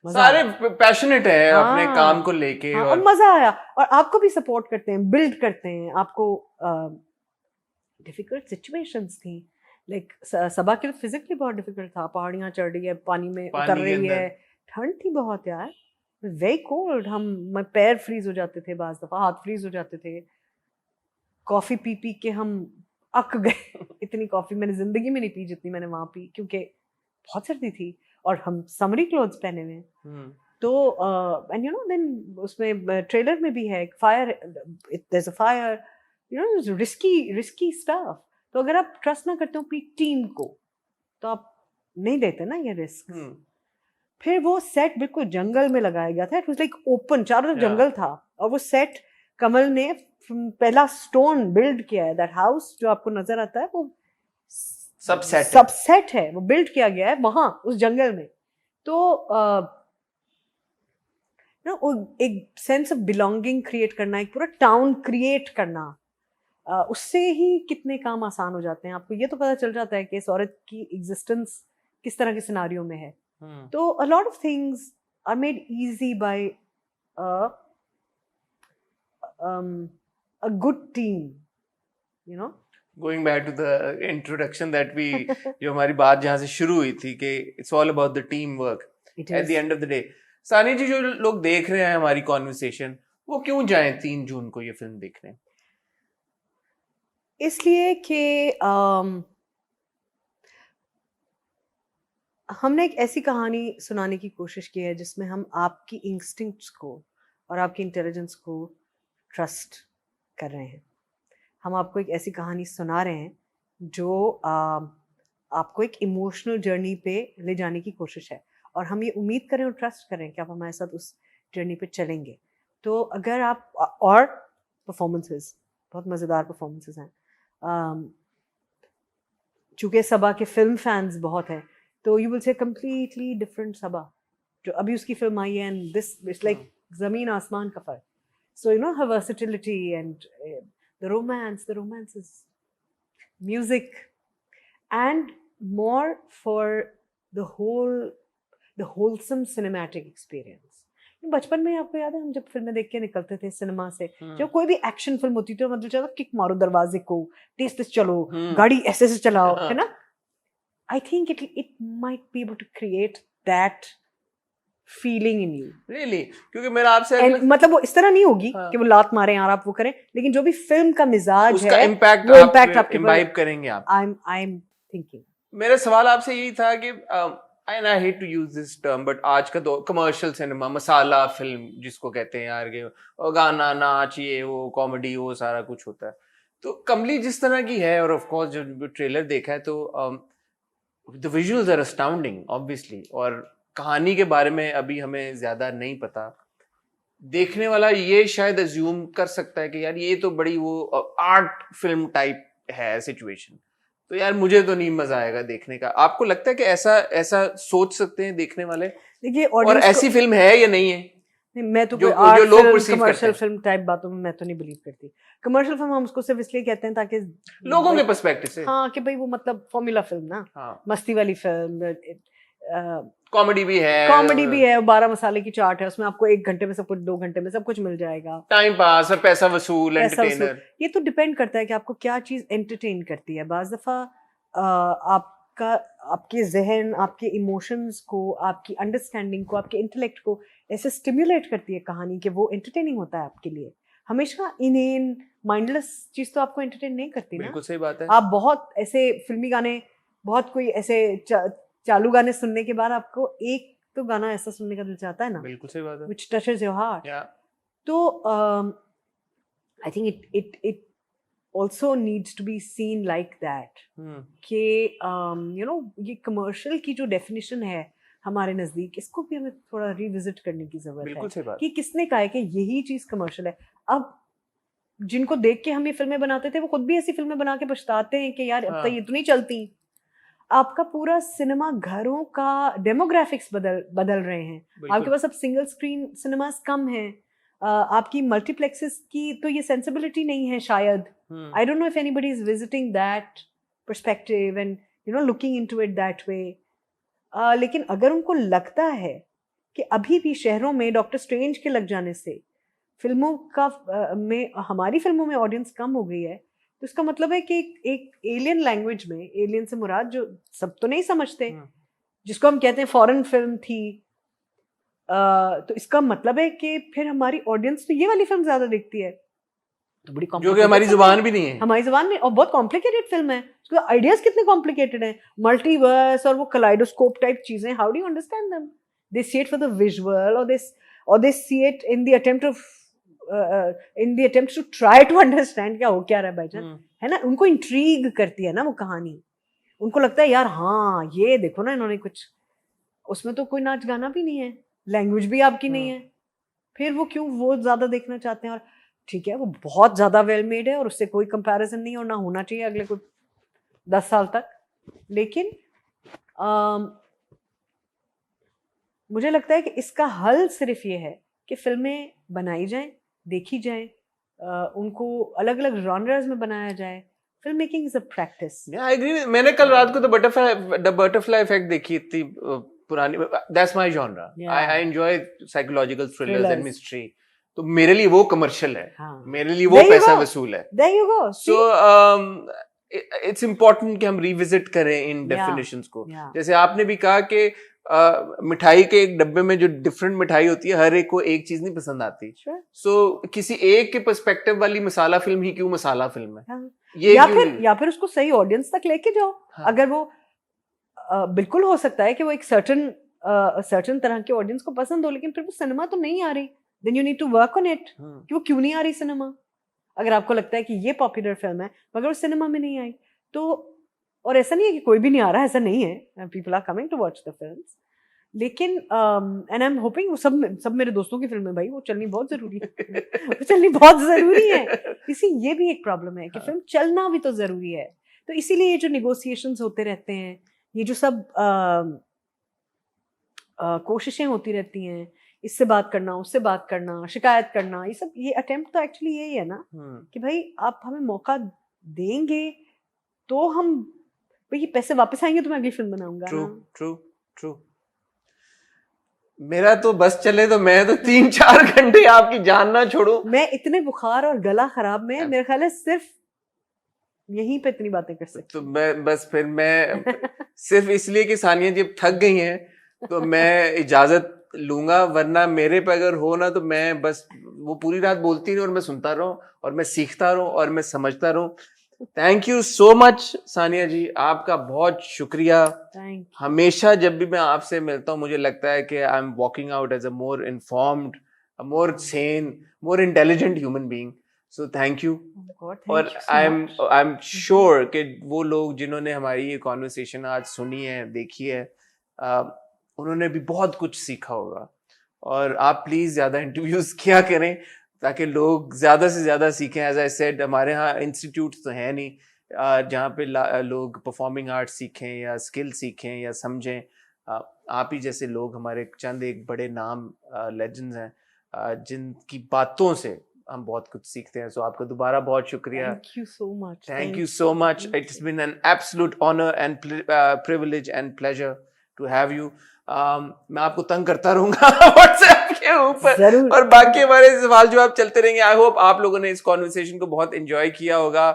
सारे पैशनेट है अपने काम को लेके, और मजा आया, और आपको भी सपोर्ट करते हैं, बिल्ड करते हैं आपको. डिफिकल्ट सिचुएशंस थी, लाइक सबा के लिए फिजिकली बहुत डिफिकल्ट था, पहाड़ियाँ चढ़ रही है, पानी में उतर रही है, ठंड थी बहुत यार, वेरी कोल्ड, हम पैर फ्रीज हो जाते थे, बाज दफा हाथ फ्रीज हो जाते थे, कॉफी पी पी के हम अक गए. इतनी कॉफी मैंने जिंदगी में नहीं पी जितनी मैंने वहां पी, क्योंकि बहुत सर्दी थी और हम समरी क्लोथ्स पहने हुए हैं. तो एंड यू नो देन उसमें ट्रेलर में भी है fire, there is a fire, you know risky stuff. तो अगर आप ट्रस्ट ना करते हो अपनी टीम को, तो आप नहीं देते ना ये रिस्क. फिर वो सेट बिल्कुल जंगल में लगाया गया था, इट वाज लाइक ओपन, चारों तरफ Yeah. जंगल था, और वो सेट कमल ने पहला स्टोन बिल्ड किया है, दैट हाउस जो आपको नजर आता है वो सबसेट है, वो बिल्ड किया गया है वहां उस जंगल में। तो एक सेंस ऑफ बिलोंगिंग क्रिएट करना, एक पूरा टाउन क्रिएट करना, उससे ही कितने काम आसान हो जाते हैं। आपको ये तो पता चल जाता है कि इस औरत की एग्जिस्टेंस किस तरह के सिनारियो में है। तो a lot of things are made easy by a good team, you know. Going back to the introduction that we जो हमारी बात जहाँ से शुरू हुई थी कि it's all about the teamwork at the end of the day. सानी जी, जो लोग देख रहे हैं हमारी कॉन्वर्सेशन, वो क्यों जाएं 3 जून को ये फिल्म देखने? इसलिए कि हमने एक ऐसी कहानी सुनाने की कोशिश की है जिसमें हम आपकी इंस्टिंक्ट्स को और आपकी इंटेलिजेंस को ट्रस्ट कर रहे हैं। हम आपको एक ऐसी कहानी सुना रहे हैं जो आपको एक इमोशनल जर्नी पे ले जाने की कोशिश है, और हम ये उम्मीद करें और ट्रस्ट करें कि आप हमारे साथ उस जर्नी पे चलेंगे। तो अगर आप, और परफॉर्मेंसेस बहुत मज़ेदार परफॉर्मेंसेस हैं, चूँकि सबा के फिल्म फैंस बहुत हैं, तो you will say completely different Saba जो अभी उसकी फिल्म आई है, एंड दिस इट्स लाइक ज़मीन आसमान का फ़र्क। So you know her versatility and the romance is music, and more for the wholesome cinematic experience. बचपन में आपको याद है हम जब फिल्में देख के निकलते थे सिनेमा से, जब कोई भी एक्शन फिल्म होती थी मतलब चलो किक मारो दरवाजे को, तेज तेज चलो, गाड़ी ऐसे ऐसे चलाओ, है ना। I think it might be able to create that feeling in you. Really? क्योंकि मेरा आपसे मतलब वो इस तरह नहीं होगी कि वो लात मारें और आप वो करें, लेकिन जो भी फिल्म का मिजाज उसका है इम्पैक्ट वो इम्पैक्ट आपके इम्बाइब करेंगे आप। I'm thinking. मेरा सवाल आपसे यही था कि and I hate to use this term, but आज का दौर कमर्शियल सिनेमा, मसाला फिल्म जिसको कहते हैं यार, के और गाना नाच ये वो कॉमेडी वो सारा कुछ होता है। तो कमली जिस तरह की है, और ऑफ कोर्स जब ट्रेलर देखा है तो the visuals are astounding obviously, और कहानी के बारे में अभी हमें ज्यादा नहीं पता। देखने वाला ये शायद अज्यूम कर सकता है कि यार ये तो बड़ी वो आर्ट फिल्म टाइप है सिचुएशन, तो यार मुझे तो नहीं मजा आएगा देखने का। आपको लगता है कि ऐसा सोच सकते हैं देखने वाले? देखिए, और ऐसी फिल्म है या नहीं है? नहीं, मैं तो जो कोई आर्ट लोग फिल्म, perceive कमर्शियल करते हैं। फिल्म टाइप बातों में मैं तो नहीं बिलीव करती। कमर्शियल फिल्म हम उसको सिर्फ इसलिए कहते हैं ताकि लोगों के पर्सपेक्टिव से, हाँ, कि भाई वो मतलब फॉर्मूला फिल्म ना, हाँ, मस्ती वाली फिल्म, कॉमेडी भी है, 12 मसाले की चाट है, उसमें आपको 1 घंटे में सब कुछ, 2 घंटे में सब कुछ मिल जाएगा, टाइम पास और पैसा वसूल, पैसा वसूल। एंटरटेनर। ये तो डिपेंड करता है कि आपको क्या चीज एंटरटेन करती है। बाज दफा आपके जहन, आपके इमोशंस को, आपकी अंडरस्टैंडिंग को, आपके इंटेलेक्ट को ऐसे स्टिम्युलेट करती है कहानी कि वो एंटरटेनिंग होता है आपके लिए। हमेशा इनहेन माइंडलेस चीज तो आपको एंटरटेन नहीं करती ना। बिल्कुल सही बात है। आप बहुत ऐसे फिल्मी गाने, बहुत कोई ऐसे चालू गाने सुनने के बाद आपको एक तो गाना ऐसा सुनने का दिल चाहता है ना, बिल्कुल सही बात है, which touches your heart. Yeah. तो I think it also needs to be seen like that. कि you know ये कमर्शियल की जो डेफिनेशन है हमारे नजदीक, इसको भी हमें थोड़ा रिविजिट करने की जरूरत बिल्कुल है सही बात। कि किसने कहा है कि यही चीज कमर्शियल है। अब जिनको देख के हम ये फिल्में बनाते थे वो खुद भी ऐसी फिल्में बना के पछताते हैं कि यार अब तो ये तो नहीं चलती। आपका पूरा सिनेमा घरों का डेमोग्राफिक्स बदल रहे हैं। आपके पास अब सिंगल स्क्रीन सिनेमास कम हैं, आपकी मल्टीप्लेक्सेस की तो ये सेंसिबिलिटी नहीं है शायद। I don't know if anybody is visiting that perspective and you no looking into it that way. लेकिन अगर उनको लगता है कि अभी भी शहरों में डॉक्टर स्ट्रेंज के लग जाने से फिल्मों का में हमारी फिल्मों में ऑडियंस कम हो गई है, तो इसका मतलब है कि एक एलियन लैंग्वेज में, एलियन से मुराद जो सब तो नहीं समझते, जिसको हम कहते हैं फॉरेन फिल्म थी, तो इसका मतलब है कि फिर हमारी ऑडियंस तो ये वाली फिल्म ज्यादा देखती है, तो बड़ी जो कि हमारी जुबान भी नहीं है, हमारी जुबान में, और बहुत कॉम्प्लिकेटेड फिल्म है, उसके आइडियाज कितने कॉम्प्लिकेटेड हैं, मल्टीवर्स और वो कलाइडोस्कोप टाइप चीजें। How do you understand them? They see it for the visual, और they see it in the attempt to try to understand क्या हो क्या रहा है भाईजान, है ना। उनको इंट्रीग करती है ना वो कहानी, उनको लगता है यार हाँ ये देखो ना इन्होंने कुछ उसमें तो कोई नाच गाना भी नहीं है, लैंग्वेज भी आपकी नहीं है, फिर वो क्यों वो ज्यादा देखना चाहते हैं? और ठीक है वो बहुत ज्यादा वेल मेड है और उससे कोई कंपैरिजन नहीं है और ना होना चाहिए अगले कुछ 10 साल तक, लेकिन मुझे लगता है कि इसका हल सिर्फ ये है कि फिल्में बनाई जाएं, देखी जाएं, उनको अलग अलग जॉनर्स में बनाया जाए। Film making is a practice. I agree. मैंने कल रात को द बटरफ्लाई इफेक्ट देखी थी, पुरानी, that's my genre. I enjoy psychological thrillers and mystery, तो मेरे लिए वो कमर्शियल है, मेरे लिए वो पैसा वसूल है। There you go. So it's important कि हम रिविजिट करें इन डेफिनेशंस को। जैसे आपने भी कहा कि मिठाई के एक डब्बे में जो डिफरेंट मिठाई होती है, हर एक को एक चीज नहीं पसंद आती। सो किसी एक के पर्सपेक्टिव वाली मसाला फिल्म ही क्यों मसाला फिल्म है? ये या फिर उसको सही ऑडियंस तक लेके जाओ। अगर वो बिल्कुल हो सकता है कि वो एक सर्टेन तरह के ऑडियंस को पसंद हो, लेकिन फिर वो सिनेमा तो नहीं आ रही, then you need to work on it कि वो क्यों नहीं आ रही सिनेमा। अगर आपको लगता है कि ये पॉपुलर फिल्म है मगर वो सिनेमा में नहीं आई, तो और ऐसा नहीं है कि कोई भी नहीं आ रहा, ऐसा नहीं है, people are coming to watch the films, लेकिन एंड आई एम होपिंग वो सब मेरे दोस्तों की फिल्में भाई वो चलनी बहुत जरूरी है वो चलनी बहुत जरूरी है। इसी ये भी एक प्रॉब्लम है कि फिल्म चलना भी तो जरूरी है। तो इसीलिए ये जो निगोसिएशंस होते रहते हैं, ये जो सब कोशिशें होती रहती हैं, इससे बात करना, उससे बात करना, शिकायत करना, ये सब, ये अटेम्प्ट तो एक्चुअली यही है ना कि भाई आप हमें मौका देंगे तो हम भाई पैसे वापस आएंगे तो मैं अगली फिल्म बनाऊंगा। ट्रू। मेरा तो बस चले तो मैं तो 3-4 घंटे आपकी जान ना छोड़ू। मैं इतने बुखार और गला खराब में मेरे ख्याल है सिर्फ यहीं पे इतनी बातें कर सकती। तो मैं सिर्फ इसलिए कि सानिया जी थक गई हैं तो मैं इजाजत लूंगा, वरना मेरे पे अगर हो ना तो मैं बस वो पूरी रात बोलती रही और मैं सुनता रहूं और मैं सीखता रहूं और मैं समझता रहूं। Thank you so much Sania ji, आपका बहुत शुक्रिया। हमेशा जब भी मैं आपसे मिलता हूँ मुझे लगता है कि I am walking out as a more informed, a more sane, more intelligent human being. So thank you. और आई एम श्योर कि वो लोग जिन्होंने हमारी ये कॉन्वर्सेशन आज सुनी है, देखी है, उन्होंने भी बहुत कुछ सीखा होगा। और आप प्लीज ज्यादा इंटरव्यूज किया करें ताकि लोग ज्यादा से ज्यादा सीखें। एज आई सेड, हमारे यहाँ इंस्टीट्यूट तो है नहीं जहाँ पे लोग परफॉर्मिंग आर्ट सीखें या स्किल सीखें या समझें। आप ही जैसे लोग हमारे चंद एक बड़े नाम लेजेंड्स हैं जिनकी बातों से हम बहुत कुछ सीखते हैं। सो आपका दोबारा बहुत शुक्रिया। Thank you so much. Thank you so much. It's been an absolute honor and privilege and pleasure to have you. मैं आपको तंग करता रहूंगा व्हाट्सएप के ऊपर और बाकी हमारे सवाल जवाब चलते रहेंगे। आई होप आप लोगों ने इस कॉन्वर्सेशन को बहुत एंजॉय किया होगा।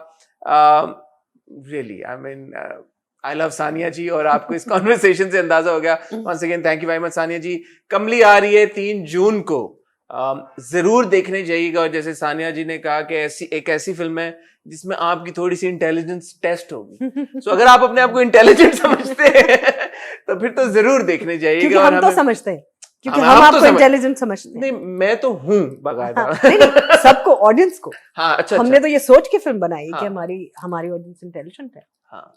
Really I mean I love Sania ji और आपको इस कॉन्वर्सेशन से अंदाजा हो गया। Once again thank you very much Sania ji. Kamli आ रही है 3 जून को, जरूर देखने जाइएगा। और जैसे सानिया जी ने कहा कि एक ऐसी फिल्म है जिसमें आपकी थोड़ी सी इंटेलिजेंस टेस्ट होगी। सो अगर आप अपने आप को इंटेलिजेंट समझते हैं तो फिर तो जरूर देखने जाइएगा। क्योंकि हम तो समझते हैं, क्योंकि हम आपको इंटेलिजेंट समझते हैं। नहीं, मैं तो हूँ बकायदा। सबको, ऑडियंस को। हाँ, अच्छा। हमने तो ये सोच के फिल्म बनाई कि हमारी ऑडियंस इंटेलिजेंट है। हाँ,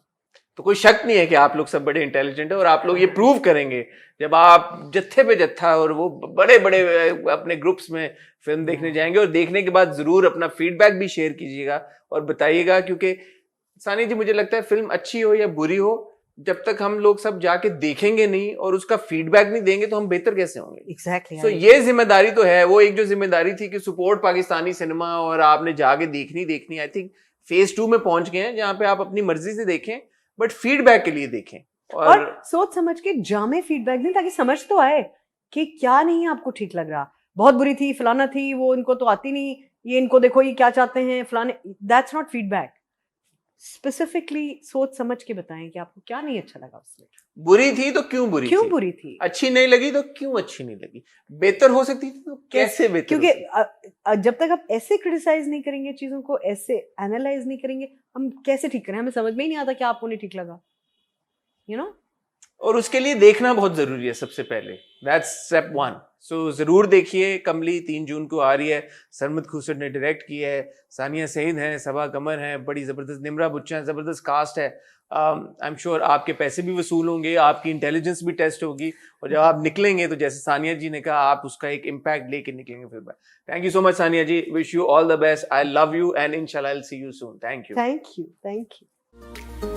तो कोई शक नहीं है कि आप लोग सब बड़े इंटेलिजेंट है और आप लोग ये प्रूव करेंगे जब आप जत्थे पे जत्था और वो बड़े बड़े अपने ग्रुप्स में फिल्म देखने जाएंगे। और देखने के बाद जरूर अपना फीडबैक भी शेयर कीजिएगा और बताइएगा, क्योंकि सानी जी मुझे लगता है फिल्म अच्छी हो या बुरी हो, जब तक हम लोग सब जाके देखेंगे नहीं और उसका फीडबैक नहीं देंगे तो हम बेहतर कैसे होंगे। एग्जैक्टली। सो ये जिम्मेदारी तो है, वो एक जो जिम्मेदारी थी कि सपोर्ट पाकिस्तानी सिनेमा, और आपने जाके देखनी। आई थिंक फेज 2 में पहुंच गए हैं जहां पे आप अपनी मर्जी से देखें बट फीडबैक के लिए देखें और सोच समझ के जामे फीडबैक दें ताकि समझ तो आए कि क्या नहीं आपको ठीक लग रहा। बहुत बुरी थी, फलाना थी, वो इनको तो आती नहीं, ये इनको देखो ये क्या चाहते हैं फलाने। That's not feedback. स्पेसिफिकली सोच समझ के बताएं कि आपको क्या नहीं अच्छा लगा उसमें। बुरी थी तो क्यों बुरी थी, अच्छी नहीं लगी तो क्यों अच्छी नहीं लगी, बेहतर हो सकती थी तो कैसे बेहतर। क्योंकि जब तक आप ऐसे क्रिटिसाइज नहीं करेंगे चीजों को, ऐसे एनालाइज नहीं करेंगे, हम कैसे ठीक करें। हमें समझ में ही नहीं आता कि आपको नहीं ठीक लगा, यू नो। और उसके लिए देखना बहुत जरूरी है सबसे पहले। That's step 1। सो जरूर देखिए। कमली 3 जून को आ रही है। सरमद खुसर ने डायरेक्ट किया है, सानिया सईद हैं, सबा कमर हैं, बड़ी जबरदस्त, निम्रा बुच्चा है, जबरदस्त कास्ट है। आई एम श्योर आपके पैसे भी वसूल होंगे, आपकी इंटेलिजेंस भी टेस्ट होगी, और जब आप निकलेंगे तो जैसे सानिया जी ने कहा आप उसका एक इम्पैक्ट लेके निकलेंगे फिर। Thank you so much Sania ji, wish you all the best, I love you and इंशाल्लाह I will see you soon. Thank you. Thank you.